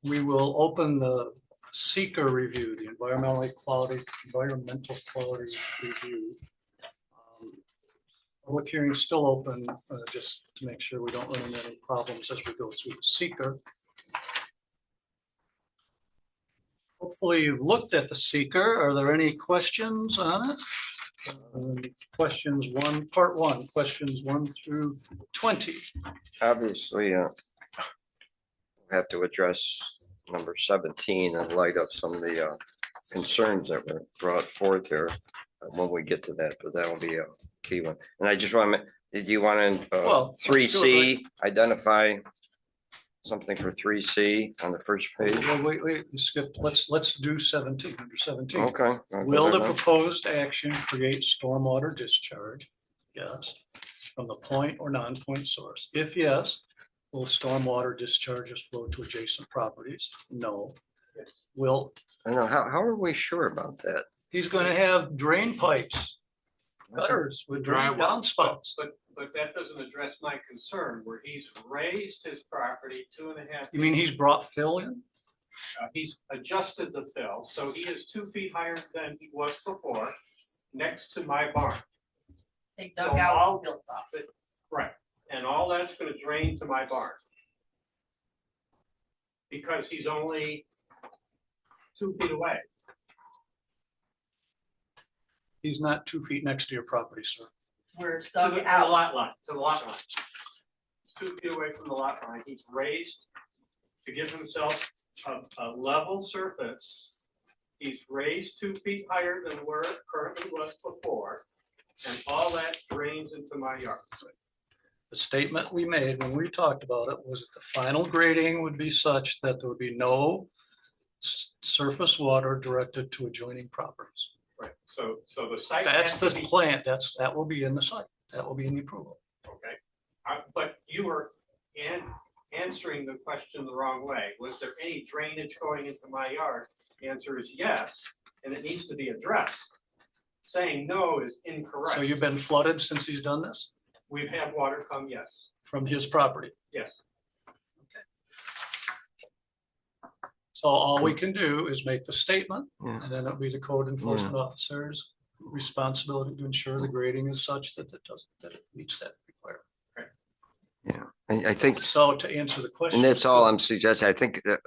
we will open the seeker review, the environmental quality review. Public hearing is still open, just to make sure we don't run into any problems as we go through the seeker. Hopefully you've looked at the seeker. Are there any questions on it? Questions part one, questions 1 through 20.
obviously, we have to address number 17 in light of some of the concerns that were brought forth there when we get to that, but that will be a key one. And I just want to, did you want to,
Well, let's do it
3C, identify something for 3C on the first page?
Wait, we skipped, let's do 17, number 17.
Okay.
Will the proposed action create stormwater discharge? Yes. From the point or non-point source? If yes, will stormwater discharges flow to adjacent properties? No. Will,
I know, how are we sure about that?
he's gonna have drain pipes, gutters with drain downspouts.
But that doesn't address my concern where he's raised his property 2.5.
You mean he's brought fill in?
He's adjusted the fill, so he is 2 feet higher than he was before, next to my barn.
They
So
dug out
all-
and built up.
Right, and all that's gonna drain to my barn. Because he's only 2 feet away.
He's not 2 feet next to your property, sir.
Where it's
To
dug
the
out.
lot line, to the lot line. He's 2 feet away from the lot line. He's raised to give himself a level surface. He's raised 2 feet higher than where it currently was before. And all that drains into my yard.
The statement we made when we talked about it was that the final grading would be such that there would be no surface water directed to adjoining properties.
Right, so the site.
That's
has
the
to be-
plan, that will be in the site, that will be in the approval.
Okay, but you were answering the question the wrong way. Was there any drainage going into my yard? The answer is yes, and it needs to be addressed. Saying no is incorrect.
So you've been flooded since he's done this
We've had water come, yes,
from his property.
yes.
So all we can do is make the statement,
Yeah.
and then it'll be the code enforcement officer's responsibility to ensure the grading is such that it meets that requirement.
I think,
So to answer the question.
and that's all I'm suggesting. I think that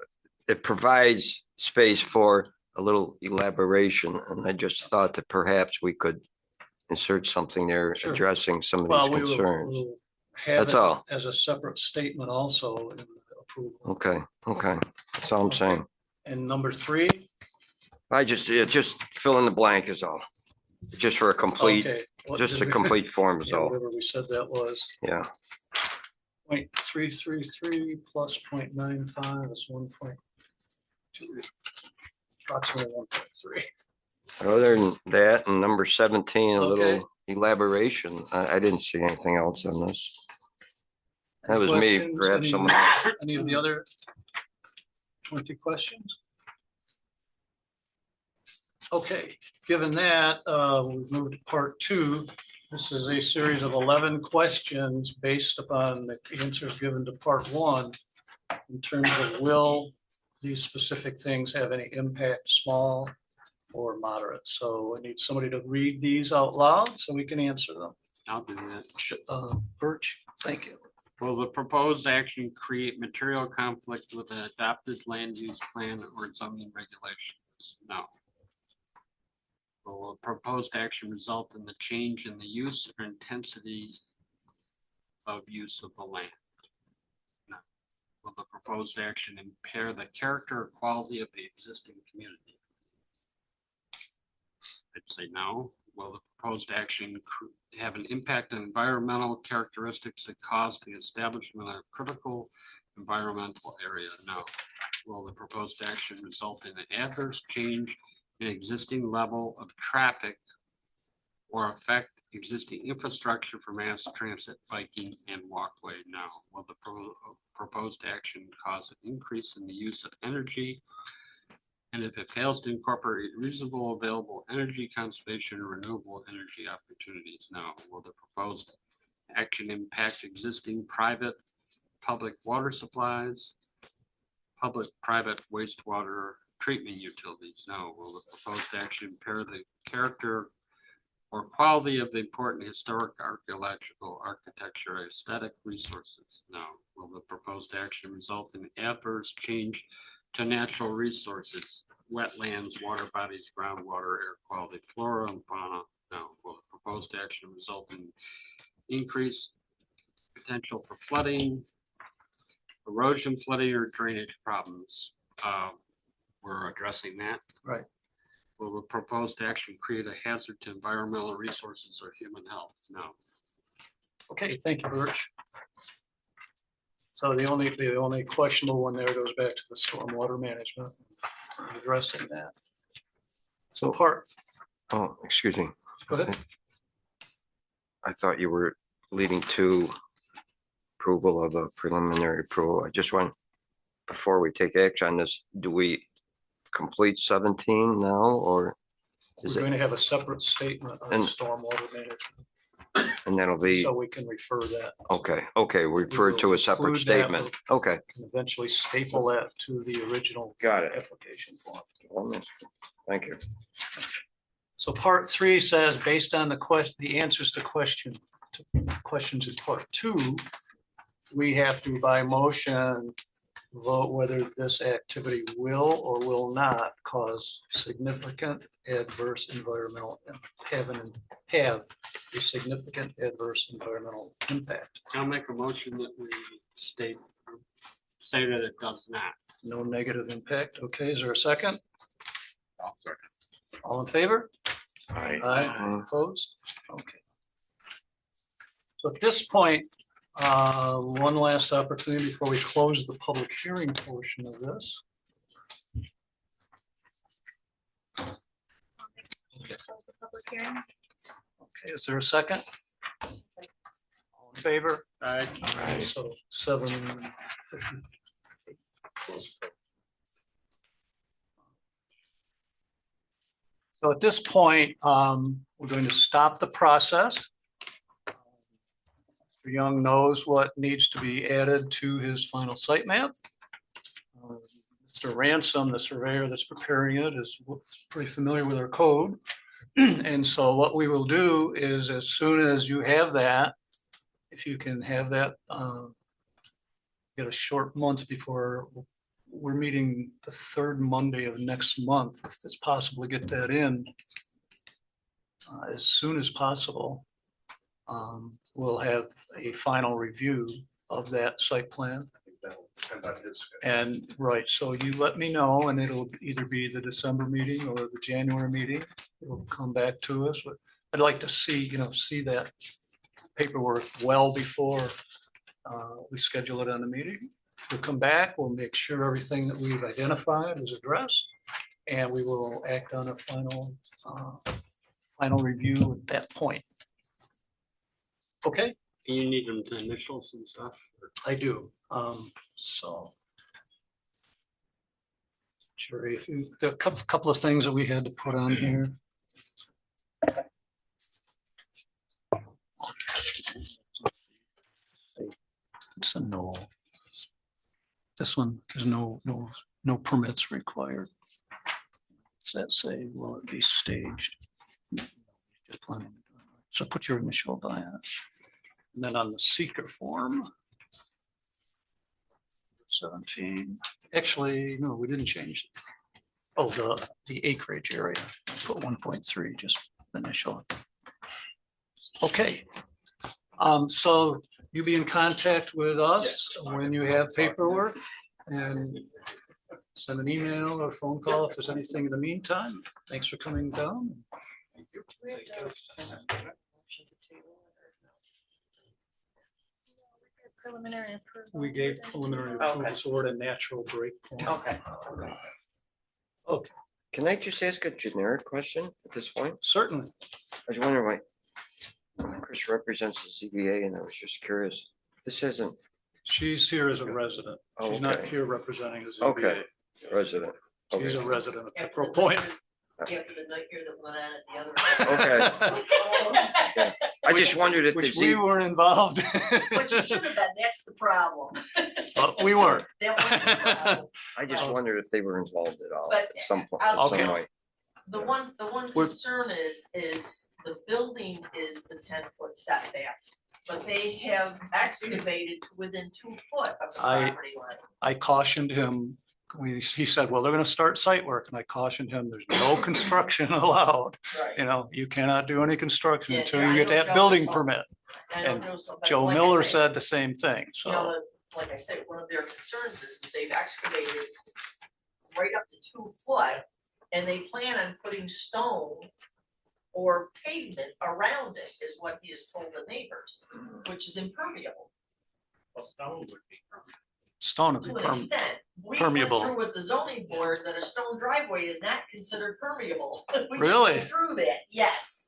it provides space for a little elaboration, and I just thought that perhaps we could insert something there
Sure.
addressing some
Well,
of
we
these
will
concerns.
we'll have
That's
it
all.
as a separate statement also in the approval.
Okay, that's all I'm saying.
And number 3,
Just fill in the blank is all. Just for a complete,
okay. What
just
did
a
we-
complete form is
yeah,
all.
Whatever we said that was.
Yeah.
0.333 plus 0.95 is 1.2. Approximately 1.3.
Other than that, and number 17, a
Okay.
little elaboration. I didn't see anything else on this. That
Any
was me,
questions?
perhaps
Any-
someone else.
Any of the other 20 questions? Okay, given that, we've moved to part 2. This is a series of 11 questions based upon the answers given to part 1 in terms of will these specific things have any impact, small or moderate? So I need somebody to read these out loud so we can answer them.
I'll do that.
Birch, thank you.
Will the proposed action create material conflict with an adopted land use plan or zoning regulations? No. Will the proposed action result in the change in the use or intensity of use of the land? No. Will the proposed action impair the character or quality of the existing community? I'd say no. Will the proposed action have an impact on environmental characteristics that cause the establishment of a critical environmental area? No. Will the proposed action result in an adverse change in existing level of traffic or affect existing infrastructure for mass transit, biking, and walkway? No. Will the proposed action cause an increase in the use of energy? And if it fails to incorporate reasonable available energy conservation or renewable energy opportunities? No. Will the proposed action impact existing private, public water supplies, public-private wastewater treatment utilities? No. Will the proposed action impair the character or quality of the important historic, archaeological, architecture, aesthetic resources? No. Will the proposed action result in adverse change to natural resources, wetlands, water bodies, groundwater, air quality, flora and fauna? No. Will the proposed action result in increased potential for flooding, erosion, flooding, or drainage problems? We're addressing that.
Right.
Will the proposed action create a hazard to environmental resources or human health? No.
Okay, thank you, Birch. So the only questionable one there goes back to the stormwater management, addressing that. So part,
Oh, excuse me.
go ahead.
I thought you were leading to approval of a preliminary approval. I just want, before we take action on this, do we complete 17 now, or
We're
is
going
it,
to have a separate statement on
And-
stormwater management,
and that'll be,
so we can refer that.
okay, we refer to a separate
include that.
statement. Okay,
Can eventually staple that to the original
got it.
application form.
Thank you.
So part 3 says, based on the answers to questions in part 2, we have to by motion vote whether this activity will or will not cause significant adverse environmental, have a significant adverse environmental impact.
I'll make a motion that we say that it does not.
No negative impact. Okay, is there a second?
Oh, sorry.
All in favor?
Aye.
Aye, opposed? Okay. So at this point, one last opportunity before we close the public hearing portion of this.
Close the public hearing.
Okay, is there a second? All in favor?
Aye.
Aye, so 7:50. So at this point, we're going to stop the process. Mr. Young knows what needs to be added to his final site map. Mr. Ransom, the surveyor that's preparing it, is pretty familiar with our code. And so what we will do is, as soon as you have that, if you can have that, get a short month before we're meeting the 3rd Monday of next month, if it's possible to get that in as soon as possible. We'll have a final review of that site plan.
I think that'll depend on his schedule.
And, right, so you let me know, and it'll either be the December meeting or the January meeting. It'll come back to us, but I'd like to see that paperwork well before we schedule it on the meeting. We'll come back, we'll make sure everything that we've identified is addressed, and we will act on a final review at that point. Okay,
You need them to initials and stuff.
I do, so. Sure, there are a couple of things that we had to put on here. It's a no. This one, there's no permits required. Does that say, will it be staged? Just planning to do it. So put your initial by it. And then on the seeker form. 17, actually, no, we didn't change. Oh, the acreage area, put 1.3, just initial. Okay. So you be in contact with us when you have paperwork, and send an email or phone call if there's anything in the meantime. Thanks for coming down.
Preliminary approval.
We gave preliminary approval, so we're at a natural break point.
Okay.
Okay,
Can I just ask a generic question at this point?
certainly.
I was wondering why Chris represents the ZBA, and I was just curious. This isn't
She's here as a resident.
Oh,
She's not
okay.
here representing the ZBA.
Okay. resident.
She's a
Okay.
resident of Pickerel Point.
After the night here that went on at the other.
Okay. I just wondered if the
Which we
Z,
weren't involved.
Which you should have been, that's the problem.
But we weren't.
That was the problem.
I just wondered if they were involved at all
But
at some point,
I'll-
at some
Okay.
point.
The one
We're-
concern is the building is the 10-foot setback. But they have excavated to within 2 foot of the
I-
property line.
I cautioned him, he said, well, they're gonna start site work, and I cautioned him, there's no construction allowed.
Right.
You cannot do any construction
Yeah,
until
yeah,
you
I
get
know
that
Joe
building
was-
permit.
I know
and
Joe's not- but
Joe
like I
Miller
say,
said the same thing,
You know,
so.
like I said, one of their concerns is they've excavated right up to 2 foot And they plan on putting stone or pavement around it, is what he has told the neighbors, which is impermeable
Stone would be
to an extent. We
permeable.
went through with the zoning board that a stone driveway is not considered permeable. We just
Really?
went through that, yes.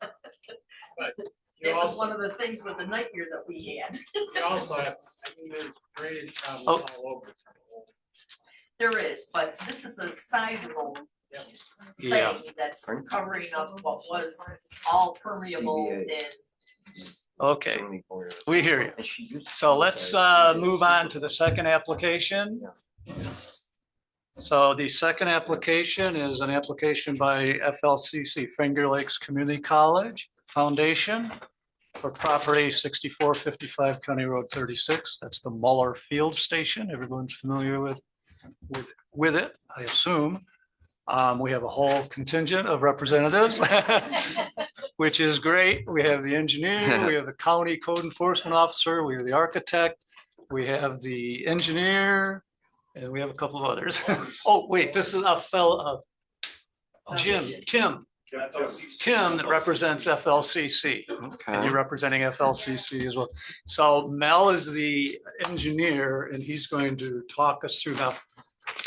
But
That was one of the things with the nightmare that we had.
You also have, I mean, there's drainage problems
Oh.
all over.
There is, but this is a sizable
Yeah.
thing that's covering up what was all permeable
CBA.
and
Okay, we hear you.
And she used to
So
do
let's
that.
move on to the second application. So the second application is an application by FLCC Finger Lakes Community College Foundation for property 6455 County Road 36. That's the Muller Field Station. Everyone's familiar with it, I assume. We have a whole contingent of representatives, which is great. We have the engineer, we have the county code enforcement officer, we have the architect, we have the engineer, and we have a couple of others. Oh, wait, this is a fellow, Tim that represents FLCC. And
Okay.
you're representing FLCC as well. So Mel is the engineer and he's going to talk us through now.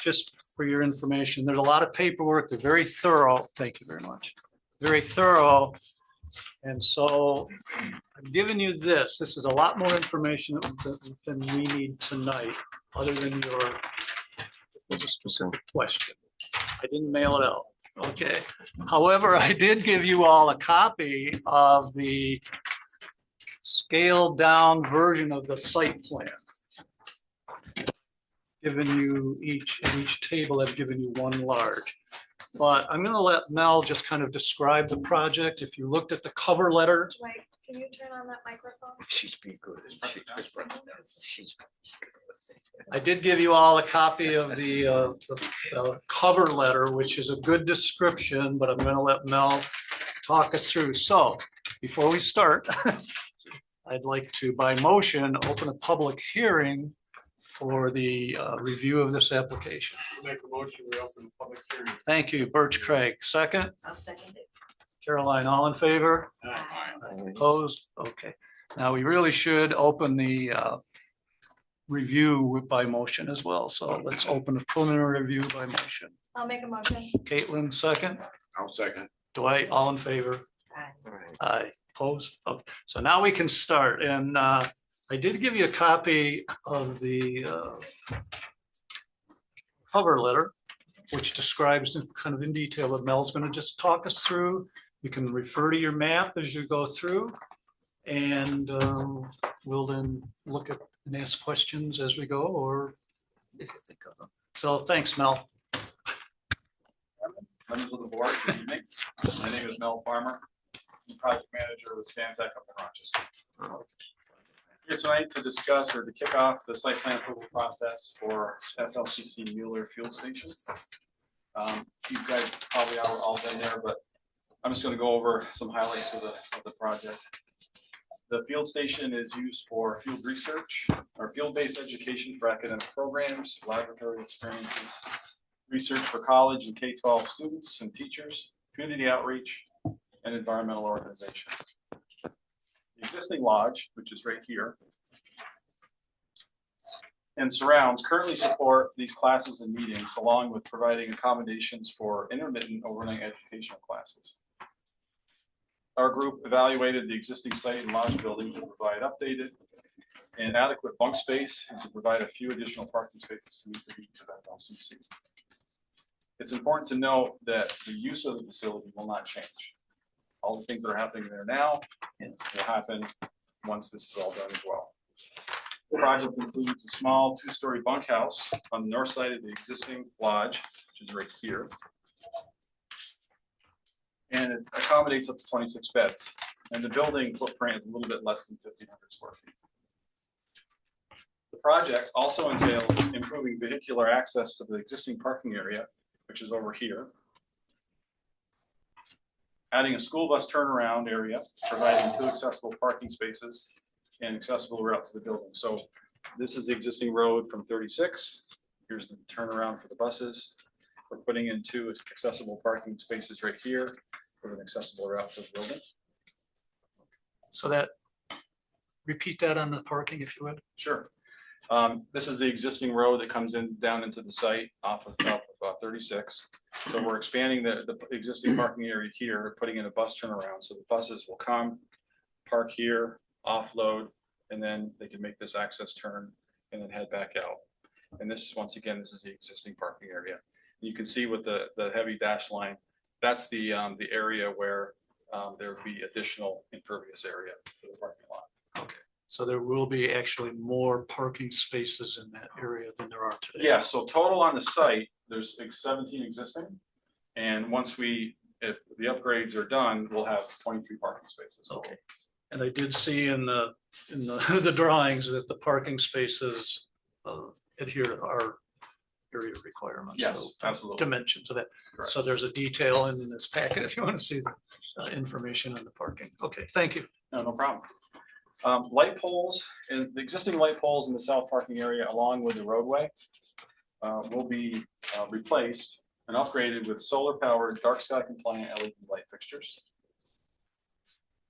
Just for your information, there's a lot of paperwork. They're very thorough. Thank you very much. Very thorough. And so I'm giving you this. This is a lot more information than we need tonight, other than your specific question. I didn't mail it out. Okay. However, I did give you all a copy of the scaled down version of the site plan. Given you each, in each table, I've given you one large. But I'm gonna let Mel just kind of describe the project. If you looked at the cover letter,
Dwight, can you turn on that microphone?
She's been good. She's
I did give you all a copy of the cover letter, which is a good description, but I'm gonna let Mel talk us through. So before we start, I'd like to, by motion, open a public hearing for the review of this application.
Make a motion, we open the public hearing.
Thank you, Birch Craig. Second,
I'll second it.
Caroline, all in favor? Opposed? Okay. Now, we really should open the review by motion as well. So let's open the preliminary review by motion.
I'll make a motion.
Caitlin, second.
I'll second.
Dwight, all in favor? Aye. Opposed? Okay. So now we can start. And I did give you a copy of the cover letter, which describes kind of in detail what Mel's going to just talk us through. You can refer to your map as you go through. And we'll then look at and ask questions as we go, or if you think of them. So thanks, Mel.
Members of the board, good evening. My name is Mel Farmer. I'm project manager with Stantec up in Rochester. Here tonight to discuss or to kick off the site plan approval process for FLCC Mueller Fuel Station. You guys probably are all been there, but I'm just going to go over some highlights of the project. The field station is used for field research or field-based education for academic programs, laboratory experiences, research for college and K-12 students and teachers, community outreach, and environmental organization. The existing lodge, which is right here, and surrounds currently support these classes and meetings, along with providing accommodations for intermittent overnight educational classes. Our group evaluated the existing site and lodge building to provide updated and adequate bunk space and to provide a few additional parking spaces to meet the needs of FLCC. It's important to note that the use of the facility will not change. All the things that are happening there now will happen once this is all done as well. The project includes a small two-story bunkhouse on the north side of the existing lodge, which is right here. And it accommodates up to 26 beds. And the building footprint is a little bit less than 1,500 square feet. The project also entails improving vehicular access to the existing parking area, which is over here. Adding a school bus turnaround area, providing 2 accessible parking spaces and accessible route to the building. So this is the existing road from 36. Here's the turnaround for the buses. We're putting in 2 accessible parking spaces right here with an accessible route to the building.
So that, repeat that on the parking if you would.
Sure. This is the existing road that comes in down into the site off of 36. So we're expanding the existing parking area here, putting in a bus turnaround. So the buses will come, park here, offload, and then they can make this access turn and then head back out. And this is, once again, this is the existing parking area. You can see with the heavy dash line, that's the area where there would be additional impervious area for the parking lot.
Okay. So there will be actually more parking spaces in that area than there are today.
Yeah, so total on the site, there's 17 existing. And once if the upgrades are done, we'll have 23 parking spaces.
Okay. And I did see in the the drawings that the parking spaces adhere to our area requirements.
Yes,
so
absolutely.
Dimensions of that.
Correct.
So there's a detail in this packet if you want to see the information on the parking. Okay, thank you.
No problem. Light poles, and the existing light poles in the south parking area along with the roadway will be replaced and upgraded with solar powered dark sky compliant LED light fixtures.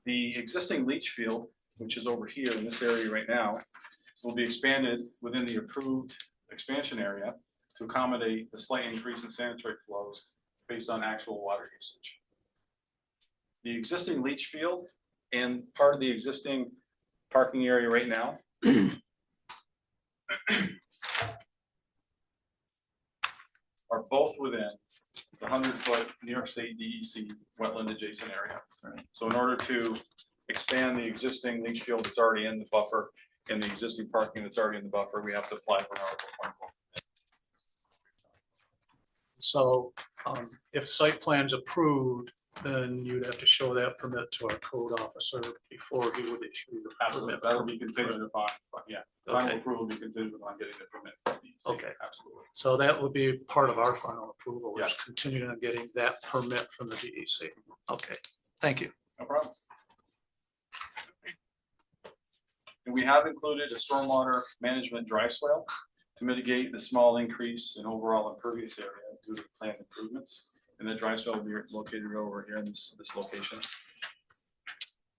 The existing leach field, which is over here in this area right now, will be expanded within the approved expansion area to accommodate the slight increase in sanitary flows based on actual water usage. The existing leach field and part of the existing parking area right now are both within the 100-foot New York State DEC wetland adjacent area. So in order to expand the existing leach field that's already in the buffer and the existing parking that's already in the buffer, we have to apply for an Article 24.
So if site plan's approved, then you'd have to show that permit to our code officer before he would issue the
Absolutely,
permit.
that would be contingent upon, yeah, final
Okay.
approval will be contingent upon getting the permit. from DEC.
Okay.
Absolutely.
So that would be part of our final approval, is
Yes.
continuing on getting that permit from the DEC. Okay, thank you.
No problem. And we have included a stormwater management dry swale to mitigate the small increase in overall impervious area due to planned improvements. And the dry swale will be located over here in this location.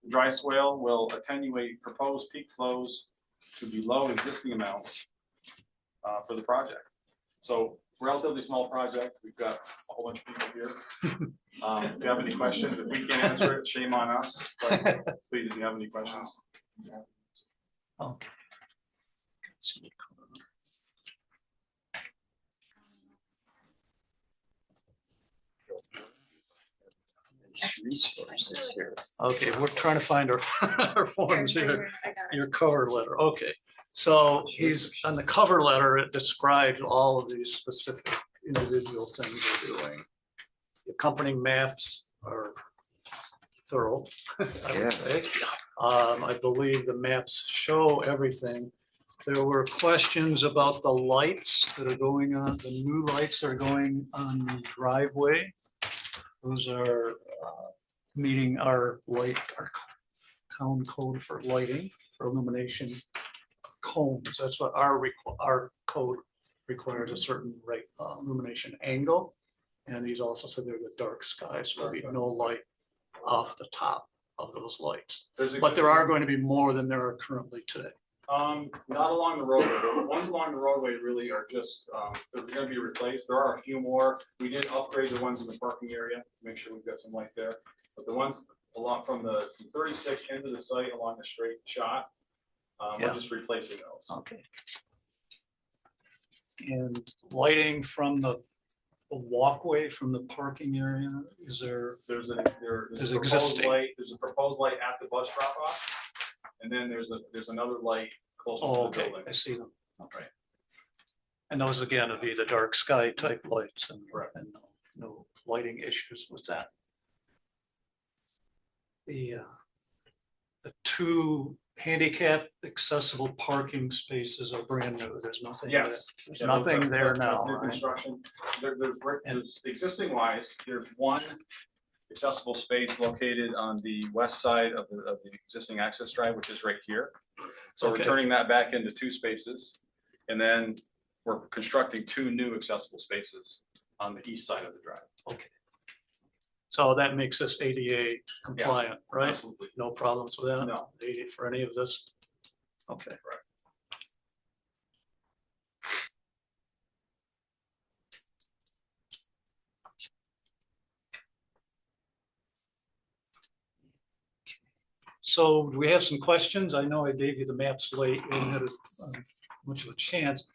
The dry swale will attenuate proposed peak flows to below existing amounts for the project. So relatively small project. We've got a whole bunch of people here. If you have any questions, if we can't answer it, shame on us. But please, if you have any questions.
Okay.
Resources here.
Okay, we're trying to find our, our forms here.
I got it.
Your cover letter, okay. So he's, on the cover letter, it describes all of these specific individual things we're doing. The accompanying maps are thorough, I
Yeah.
would say. I believe the maps show everything. There were questions about the lights that are going on, the new lights that are going on the driveway. Those are meeting our town code for lighting, for illumination cones. That's what our code requires, a certain illumination angle. And he's also said there's a dark sky, so there'll be no light off the top of those lights. But there are going to be more than there are currently today.
Not along the roadway. The ones along the roadway really are just, they're gonna be replaced. There are a few more. We did upgrade the ones in the parking area, to make sure we've got some light there. But the ones along from 36 into the site along the straight shot,
Yeah.
we're just replacing those.
Okay. And lighting from the walkway from the parking area, is there?
There's a
Is
proposed
existing.
light, there's a proposed light at the bus drop off. And then there's another light closer
Oh,
to the
okay,
building.
I see them. Okay.
Right.
And those again would be the dark sky type lights and
Correct.
no lighting issues with that. The 2 handicap accessible parking spaces are brand new. There's nothing.
Yes.
There's
Yeah,
nothing
that's-
there
that's
now,
new
right?
Construction. There's existing wise, there's one accessible space located on the west side of the existing access drive, which is right here. So we're
Okay.
turning that back into 2 spaces. And then we're constructing 2 new accessible spaces on the east side of the drive.
Okay. So that makes us ADA compliant, right?
Absolutely.
No problems with that?
No.
ADA for any of this? Okay.
Correct.
So do we have some questions? I know I gave you the maps late, we didn't have much of a chance.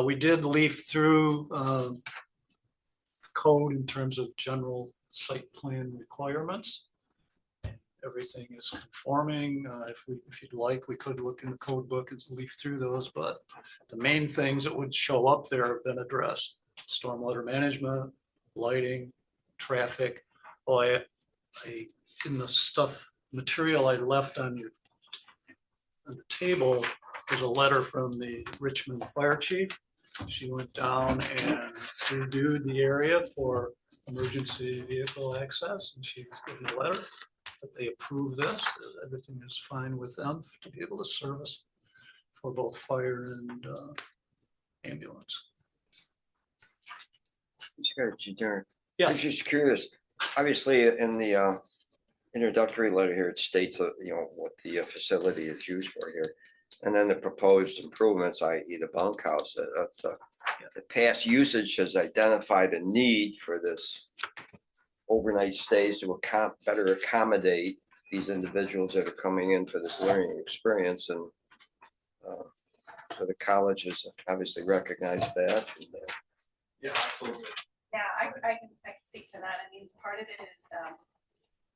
We did leaf through code in terms of general site plan requirements. Everything is conforming. If you'd like, we could look in the code book and leaf through those, but the main things that would show up there have been addressed. Stormwater management, lighting, traffic. Oh, in the material I left on the table, there's a letter from the Richmond Fire Chief. She went down and reviewed the area for emergency vehicle access, and she was given a letter that they approve this. Everything is fine with them to be able to service for both fire and ambulance.
Darren.
Yes.
I was just curious, obviously in the introductory letter here, it states, what the facility is used for here. And then the proposed improvements, i.e. the bunkhouse, the past usage has identified a need for this overnight stays to better accommodate these individuals that are coming in for this learning experience. And so the college has obviously recognized that.
Yeah, absolutely.
Yeah, I can speak to that. I mean, part of it is,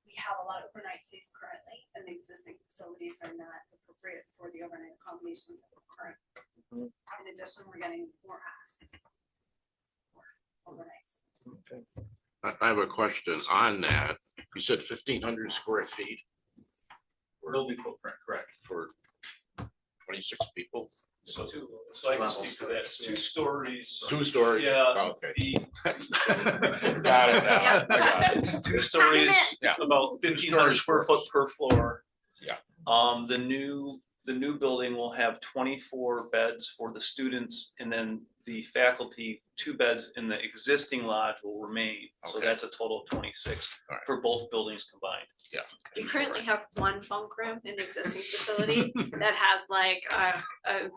we have a lot of overnight stays currently, and the existing facilities are not appropriate for the overnight accommodations that we're currently. In addition, we're getting more asks for overnight stays.
Okay.
I have a question on that. You said 1,500 square feet
Building footprint, correct.
for 26 people?
So I can speak to that. It's 2 stories.
2 stories?
Yeah.
Okay.
The-
Got it now. I got it.
It's 2 stories,
Yeah.
about 1,500 square foot per floor.
Yeah.
The new building will have 24 beds for the students, and then the faculty, 2 beds in the existing lodge will remain. So
Okay.
that's a total of 26
All right.
for both buildings combined.
Yeah.
We currently have one bunk room in the existing facility that has like a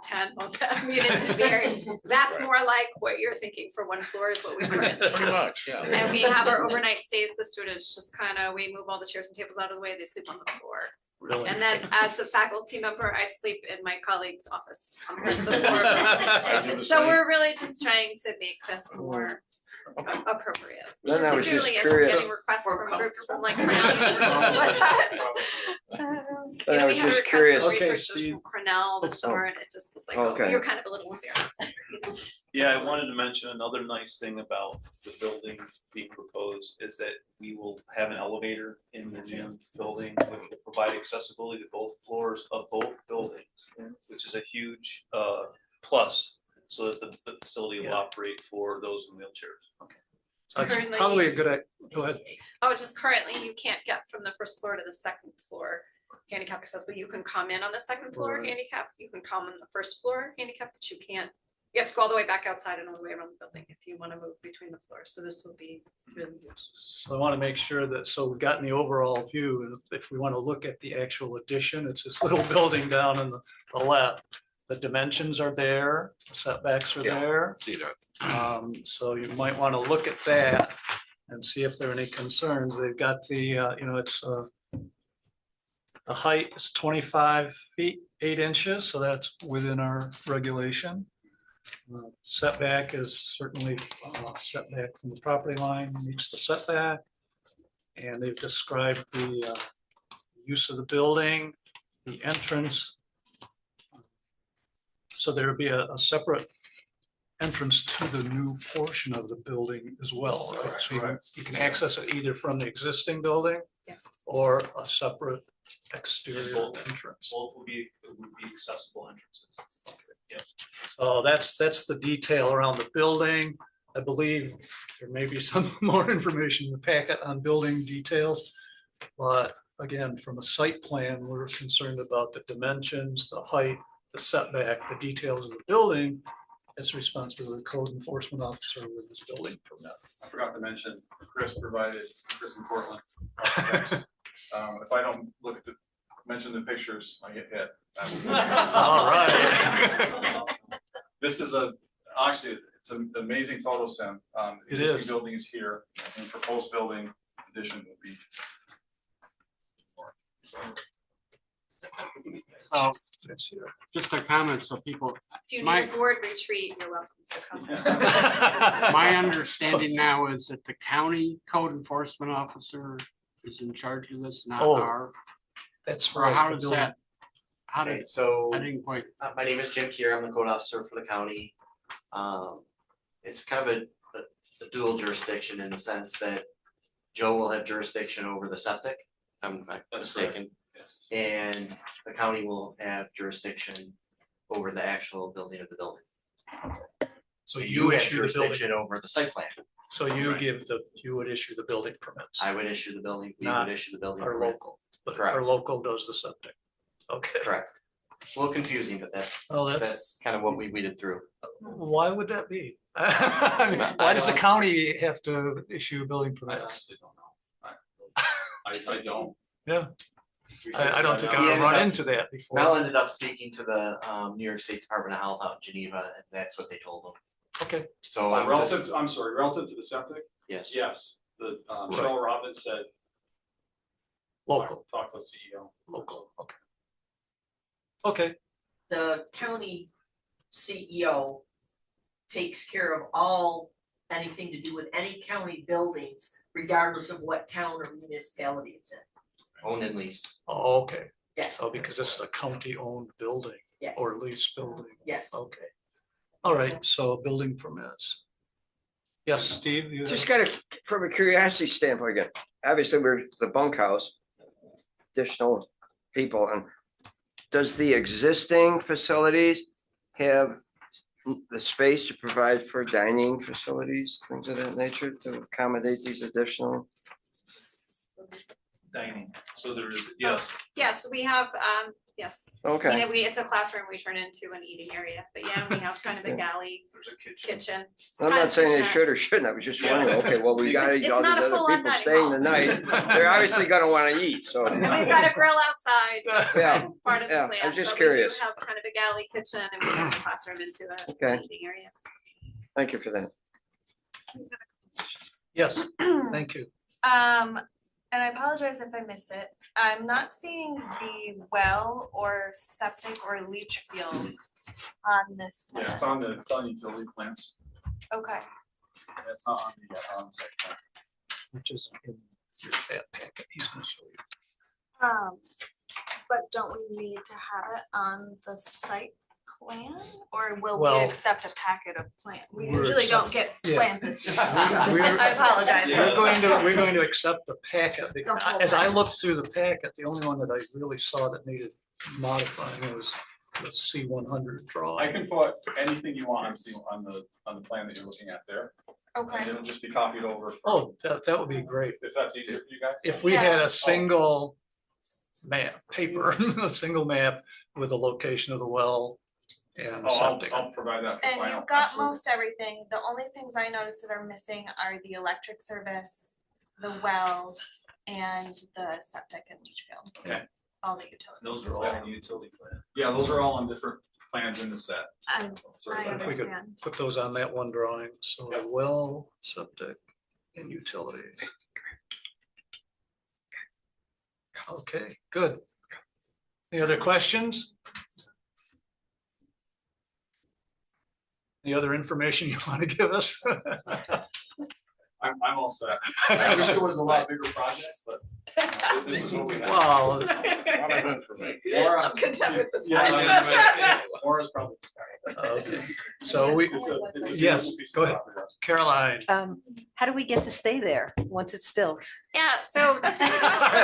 tent. I mean, that's more like what you're thinking for one floor is what we currently
Pretty
have.
much, yeah.
And we have our overnight stays, the students just we move all the chairs and tables out of the way, they sleep on the floor.
Really?
And then as a faculty member, I sleep in my colleague's office on the
I do
floor.
the
So
same.
we're really just trying to make this more appropriate.
Then I was
Particularly
just
as we're
curious.
getting requests from groups from like Cornell. What's that? You know, we had requests
curious.
from
Okay,
researchers
Steve.
from Cornell this summer, and it just was like, oh,
Okay.
you're kind of a little embarrassed.
Yeah, I wanted to mention another nice thing about the building being proposed is that we will have an elevator in the new building, which will provide accessibility to both floors of both buildings, which is a huge plus, so that the facility will
Yeah.
operate for those in wheelchairs.
So it's
Currently-
probably a good, go ahead.
Oh, just currently you can't get from the first floor to the second floor handicap accessible. You can come in on the second floor
Right.
handicap, you can come on the first floor handicap, but you can't. You have to go all the way back outside and all the way around the building if you want to move between the floors. So this will be really good.
So I want to make sure that, so we've gotten the overall view, and if we want to look at the actual addition, it's this little building down on the left. The dimensions are there, the setbacks are
Yeah.
there.
See that?
So you might want to look at that and see if there are any concerns. They've got the, it's the height is 25 feet, 8 inches, so that's within our regulation. Setback is certainly setback from the property line, meets the setback. And they've described the use of the building, the entrance. So there would be a separate entrance to the new portion of the building as well, right? So you can access it either from the existing building
Yes.
or a separate exterior
Both.
entrance.
Both will be accessible entrances. Yes.
So that's the detail around the building. I believe there may be some more information in the packet on building details. But again, from a site plan, we're concerned about the dimensions, the height, the setback, the details of the building. It's responsible to the code enforcement officer with his building permit.
I forgot to mention, Chris and Portland. architects. If I don't mention the pictures, I get hit.
All right.
This is actually, it's an amazing photo sim.
It
Existing
is.
building is here, and proposed building addition will be.
So
Let's see.
just a comment, so people,
If you
My-
need a board retreat, you're welcome to come.
my understanding now is that the county code enforcement officer is in charge of this, not
Oh,
our,
That's
or
right.
how
the
does
building-
that? How
Okay,
did,
so
I didn't quite,
my name is Jim Kier. I'm the code officer for the county. It's kind of a dual jurisdiction in the sense that Joe will have jurisdiction over the septic, if I'm not mistaken. And the county will have jurisdiction over the actual building of the building.
So
And
you
have
issue the building,
jurisdiction over the site plan.
so you you would issue the building permits.
I would issue the building, we
Not
would issue the building.
Our
permit.
local, but
Correct.
our local does the septic. Okay.
Correct. It's a little confusing, but
Oh,
that's kind of what we weeded through.
Why would that be? I mean, why does the county have to issue building
I
permits?
honestly don't know. I don't.
Yeah,
We
I don't think
He
I've
ended
run
up-
into that
Mel
before.
ended up speaking to the New York State Department of Health out in Geneva, and that's what they told him.
Okay,
So I'm just,
Relative, I'm sorry, relative to the septic,
yes,
yes, the
Right.
Cheryl Robbins said.
local,
Talk to the CEO.
local, okay. Okay,
The county CEO takes care of anything to do with any county buildings, regardless of what town or municipality it's in.
owned and leased.
oh, okay.
Yes,
So because this is a county-owned building
yes,
or leased building,
yes.
okay. All right, so building permits. Yes, Steve? you
Just
have-
got a, from a curiosity standpoint, again, obviously we're the bunkhouse, additional people, and does the existing facilities have the space to provide for dining facilities, things of that nature to accommodate these additional?
Dining, so there is, yes.
Yes, we have, yes.
Okay.
It's a classroom we turn into an eating area, but yeah, we have kind of a galley
There's a kitchen.
kitchen.
I'm
kind
not
of
saying they
kitchenette.
should or shouldn't, I was just wondering, okay, well, we got
It's
all these
not a
other
full-on
people
dining
staying the
hall.
night, they're obviously gonna wanna eat, so.
And we've got a grill outside, that's
Yeah,
part of the
yeah, I
plan,
was just
but we do
curious.
have kind of a galley kitchen and we turn the classroom into a
Okay.
eating area.
Thank you for that.
Yes, thank you.
And I apologize if I missed it. I'm not seeing the well or septic or leach field on this
Yeah,
plan.
it's on utility plants.
Okay,
It's not on the site plan.
Which is in your fat packet. He's gonna show you.
but don't we need to have it on the site plan? Or will we
Well,
accept a packet of plan? We
we're
usually don't
accept-
get
yeah.
plan systems.
We're-
I apologize.
We're going to accept the packet.
The whole
As I
packet.
looked through the packet, the only one that I really saw that needed modifying was the C100
I
drawing.
can put anything you want on the plan that you're looking at there, and
Okay,
it'll just be copied over.
Oh, that would be great.
If that's easier for you guys.
If we had a single map, paper, a single map with the location of the well and
Oh,
septic.
I'll provide that for
and
final.
you've got
absolutely.
most everything. The only things I noticed that are missing are the electric service, the well, and the septic and leach field.
Okay.
All the utilities.
Those
is
are
what
all
I-
on the utility plan. Yeah, those are all on different plans in the set.
I
If we could
understand.
put those on that one drawing, so the well, septic, and utilities. Okay, good. Any other questions? Any other information you want to give us?
I'm all set. I wish it was a lot bigger project, but this is what we have.
Wow.
Laura.
I'm content with this.
Yeah,
size.
Laura's probably.
Okay, so we,
It's a
yes,
beautiful piece of
go ahead.
property.
Caroline.
How do we get to stay there once it's built?
Yeah, so that's a good question.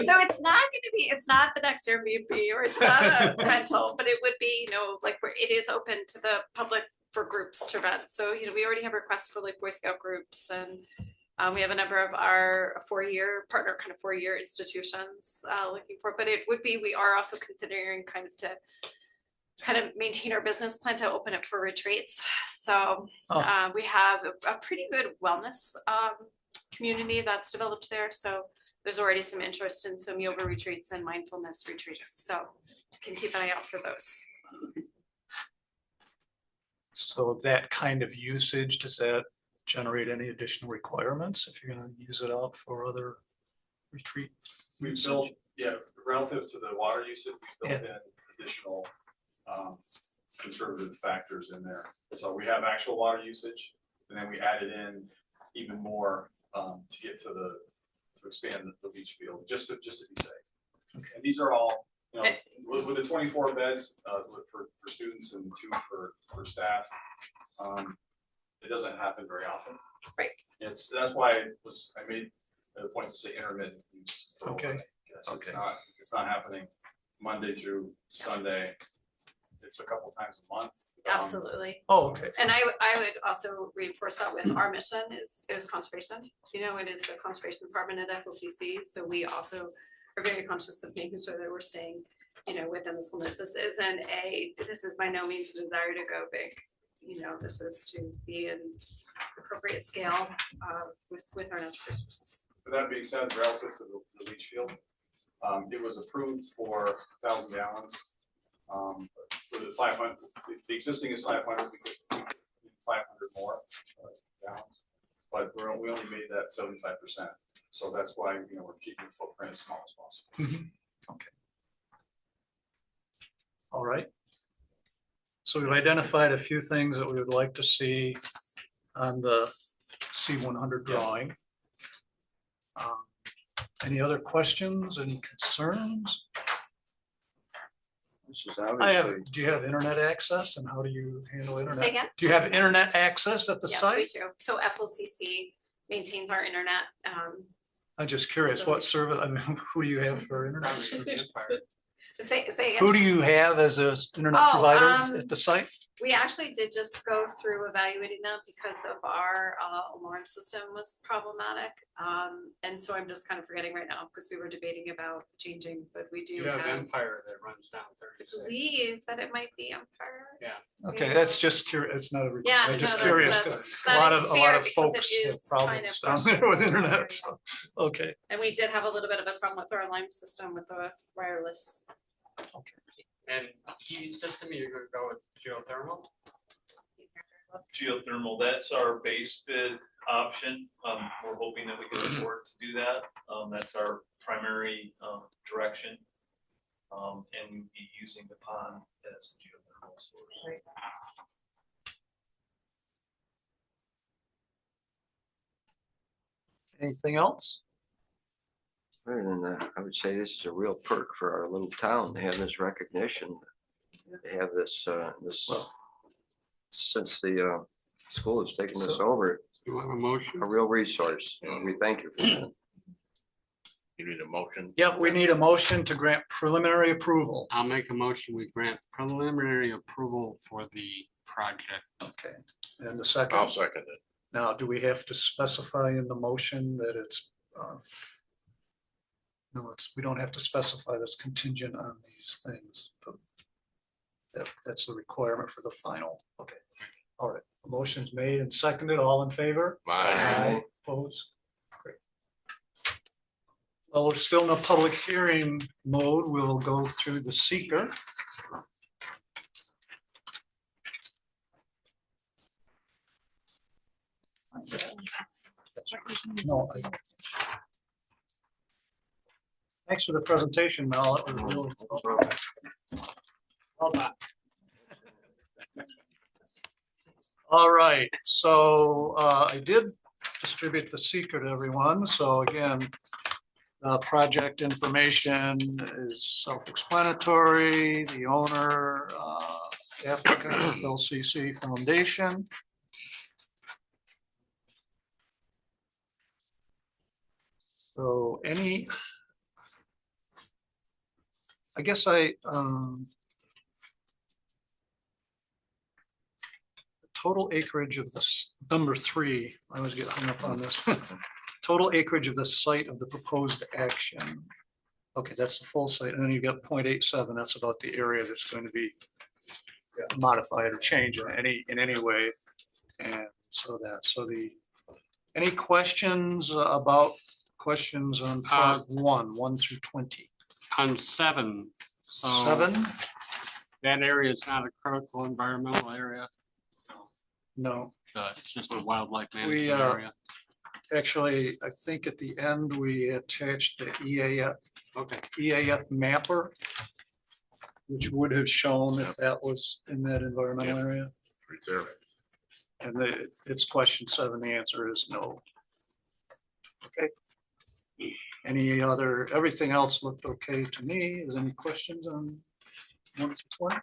So it's not gonna be, it's not the next Airbnb or it's not a rental, but it would be, like where it is open to the public for groups to rent. So, we already have requests for like Boy Scout groups and we have a number of our four-year institutions looking for, but it would be, we are also considering kind of to kind of maintain our business plan to open it for retreats. So
Oh.
we have a pretty good wellness community that's developed there. So there's already some interest in some yoga retreats and mindfulness retreats. So you can keep an eye out for those.
So that kind of usage, does that generate any additional requirements if you're gonna use it out for other retreat?
We
usage?
built, yeah, relative to the water usage, we built in additional conservative factors in there. So we have actual water usage, and then we added in even more to get to to expand the leach field, just to be safe. And these are all, you know, with the 24 beds for students and 2 for staff, it doesn't happen very often.
Right.
That's why I made a point to say intermittent use. for
Okay.
overnight. Yes, it's not happening Monday through Sunday. It's a couple times a month.
Absolutely.
Oh, okay.
And I would also reinforce that with our mission is conservation. You know, it is the conservation department at FLCC. So we also are very conscious of making sure that we're staying, you know, within this limits. This is by no means a desire to go big. You know, this is to be an appropriate scale with our natural resources.
With that being said, relative to the leach field, it was approved for 1,000 gallons. For the 500, the existing is 500, we could 500 more gallons, but we only made that 75%. So that's why, you know, we're keeping the footprint as small as possible.
Okay. All right. So we've identified a few things that we would like to see on the C100 drawing. Any other questions, any concerns?
This is
Do you have internet access, and how do you handle internet?
Say again?
Do you have internet access at the
Yes,
site?
we do. So FLCC maintains our internet.
I'm just curious, what service, I mean, who do you have for internet service?
Say again.
Who do you have as an internet
Oh,
provider at the site?
We actually did just go through evaluating them because of our alarm system was problematic. And so I'm just kind of forgetting right now because we were debating about changing, but we do
You have
have,
Empire that runs down
I
36.
believe that it might be Empire.
Yeah.
Okay, that's just curious, it's not a,
Yeah,
I'm just
no,
curious,
that's-
'cause a lot
that is
of
fair
folks
because it
have
is kind
problems
of
down there with
questionable.
internet, so, okay.
And we did have a little bit of a problem with our alarm system with the wireless.
And heating system, you're gonna go with geothermal?
Geothermal, that's our base bid option. We're hoping that we can afford to do that. That's our primary direction. And we'd be using the pond as a geothermal source.
Anything else?
Other than that, I would say this is a real perk for our little town to have this recognition. To have this, since the school has taken this over,
You want a motion?
a real resource. And we thank you for that.
You need a motion?
Yep, we need a motion to grant preliminary approval.
I'll make a motion. We grant preliminary approval for the project.
Okay, and the second?
I'll second it.
Now, do we have to specify in the motion that it's, no, we don't have to specify that's contingent on these things, but that's the requirement for the final. Okay, all right. Motion's made and seconded. All in favor?
Aye.
Opposed? Great. Well, we're still in a public hearing mode. We'll go through the seeker. No. Thanks for the presentation, Mel. It was really- Well done. All right, so I did distribute the seeker to everyone. So again, project information is self-explanatory. The owner, applicant, FLCC Foundation. So I guess the total acreage of this, number 3, I always get hung up on this. Total acreage of the site of the proposed action. Okay, that's the full site, and then you got 0.87, that's about the area that's going to be modify it or change it in any way. And so any questions about questions on part 1 through 20?
On 7, so.
7?
That area is not a critical environmental area.
No.
It's just a wildlife
We,
management area.
actually, I think at the end, we attached the EAF mapper, which would have shown if that was in that environmental area.
Right there.
And it's question 7, the answer is no. Okay. Any other, everything else looked okay to me. Is any questions on 1 to 20?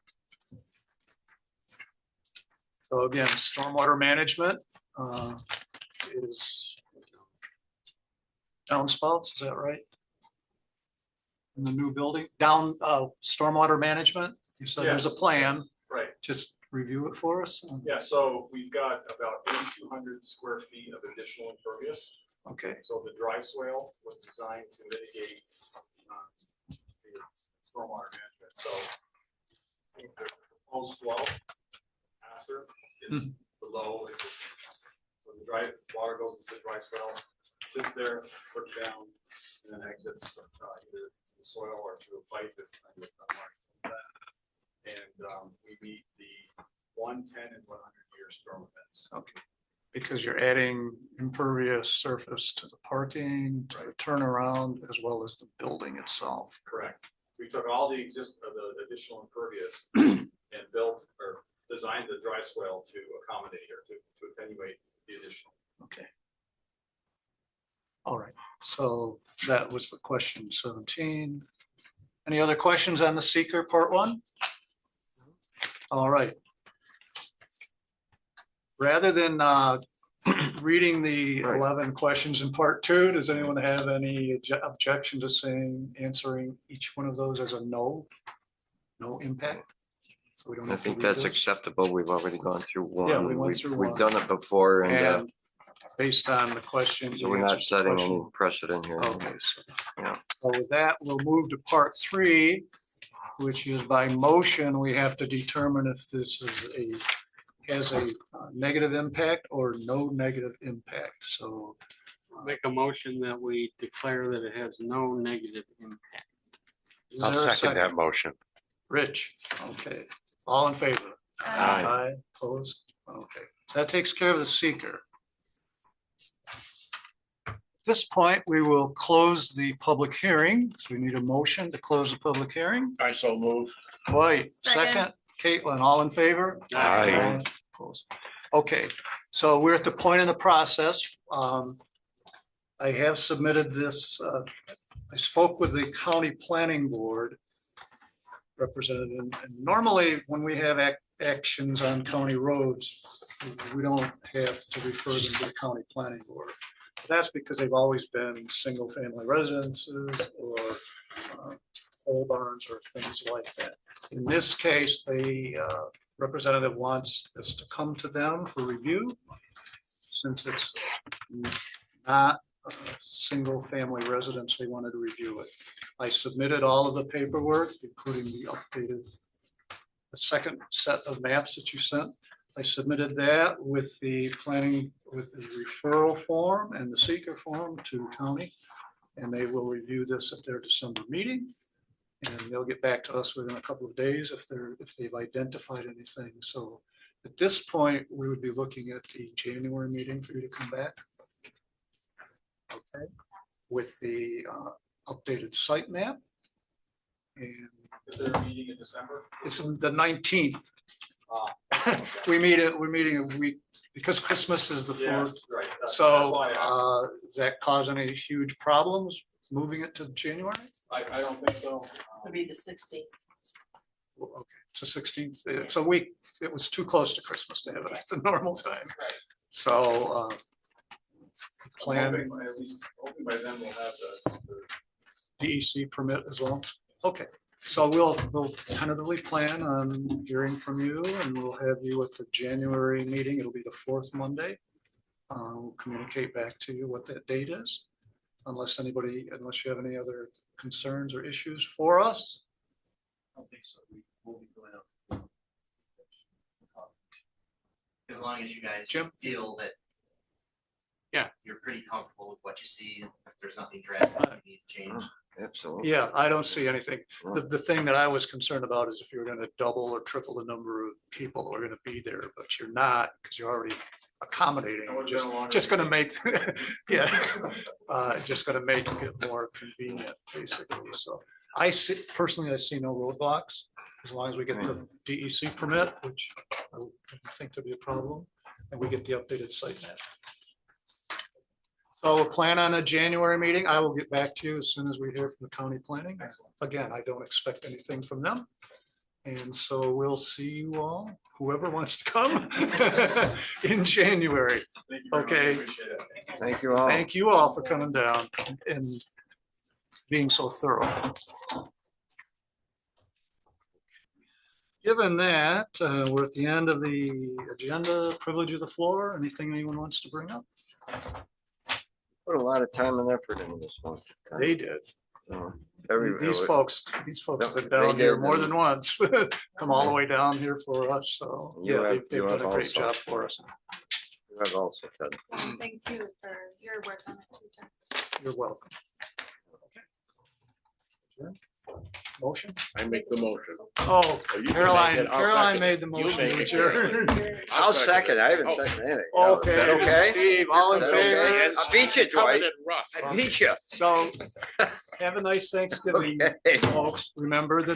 So again, stormwater management is downspouts, is that right? In the new building, stormwater management, you said there's a
Yes.
plan,
Right,
just review it for us.
yeah, so we've got about 8,200 square feet of additional impervious.
Okay,
So the dry swale was designed to mitigate the stormwater management, so I think the proposed flow after is below. So the dry water goes into the dry swale, sits there, works down, and then exits either to the soil or to a pipe if I get that. And we meet the 110 and 100-year storm events.
okay. Because you're adding impervious surface to the parking, to the turnaround, as well as the building itself.
Correct. We took all the the additional impervious and built or designed the dry swale to accommodate or to attenuate the additional.
Okay. All right, so that was the question 17. Any other questions on the seeker part 1? All right. Rather than reading the 11 questions in part 2, does anyone have any objection to answering each one of those as a no impact? So we don't
I
have to
think
read
that's
this.
acceptable. We've already gone through one.
Yeah, we went through
We've
one.
done it before and
And based on the questions.
so we're not setting any precedent here.
Okay, so
Yeah.
so with that, we'll move to part 3, which is by motion, we have to determine if this has a negative impact or no negative impact. So
Make a motion that we declare that it has no negative impact.
is
I'll
there a
second that motion.
Rich, okay, all in favor?
Aye.
Opposed? Okay, so that takes care of the seeker. At this point, we will close the public hearing. So we need a motion to close the public hearing.
I so move.
White,
Second.
second. Caitlin, all in favor?
Aye.
Opposed. Okay, so we're at the point in the process. I have submitted this, I spoke with the county planning board representative, and normally when we have actions on county roads, we don't have to refer them to the county planning board. That's because they've always been single-family residences or pole barns or things like that. In this case, the representative wants this to come to them for review. Since it's not a single-family residence, they wanted to review it. I submitted all of the paperwork, including the second set of maps that you sent. I submitted that with the referral form and the seeker form to the county. And they will review this at their December meeting. And they'll get back to us within a couple of days if they've identified anything. So at this point, we would be looking at the January meeting for you to come back. Okay, with the updated site map. And
Is there a meeting in December?
it's the 19th.
Okay.
We're meeting a week because Christmas is the
Yeah,
4th.
right. That's
So
why I
does that cause any huge problems moving it to January?
I don't think so.
Would be the 16th.
Well, okay, it's the 16th. It's a week. It was too close to Christmas to have it at the normal time. So
I'm
plan
hoping by then we'll have the
DEC permit as well. Okay, so we'll tentatively plan on hearing from you and we'll have you at the January meeting. It'll be the 4th Monday. We'll communicate back to you what that date is. Unless you have any other concerns or issues for us.
I don't think so. We will be going out
as long as you guys
Jim?
feel that
Yeah.
you're pretty comfortable with what you see, if there's nothing drastic that needs changed.
Absolutely.
Yeah, I don't see anything. The thing that I was concerned about is if you're gonna double or triple the number of people who are gonna be there, but you're not, because you're already accommodating,
That would've
just,
been a longer
just gonna
meeting.
make, yeah. Just gonna make it more convenient, basically, so. I see, personally, I see no roadblocks, as long as we get the DEC permit, which I don't think to be a problem, and we get the updated site map. So we'll plan on a January meeting. I will get back to you as soon as we hear from the county planning. Again, I don't expect anything from them. And so we'll see you all, whoever wants to come, in January.
Thank you very much. I
Okay.
appreciate it.
Thank you all.
Thank you all for coming down and being so thorough. Given that, we're at the end of the agenda, privilege of the floor. Anything anyone wants to bring up?
Put a lot of time and effort into this one.
They did.
So,
These folks have been
They
down here
did,
more
and-
than once, come all the way down here for us, so,
You
yeah,
have-
they've
you
done a
have
great
also-
job for us.
You have also said.
Thank you for your work on it too, Jen.
You're welcome. Motion?
I make the motion.
Oh,
you can
Caroline,
make it. I'll
Caroline
second
made
it.
the
You
motion
make
to
it,
adjourn.
I'll second. I haven't
Oh.
seconded anything. No, is that
Okay,
okay?
Steve, all in
Is that okay?
favor?
I beat you,
Covered
Dwight.
it rough.
I beat you.
So, have a nice Thanksgiving,
Okay.
folks. Remember the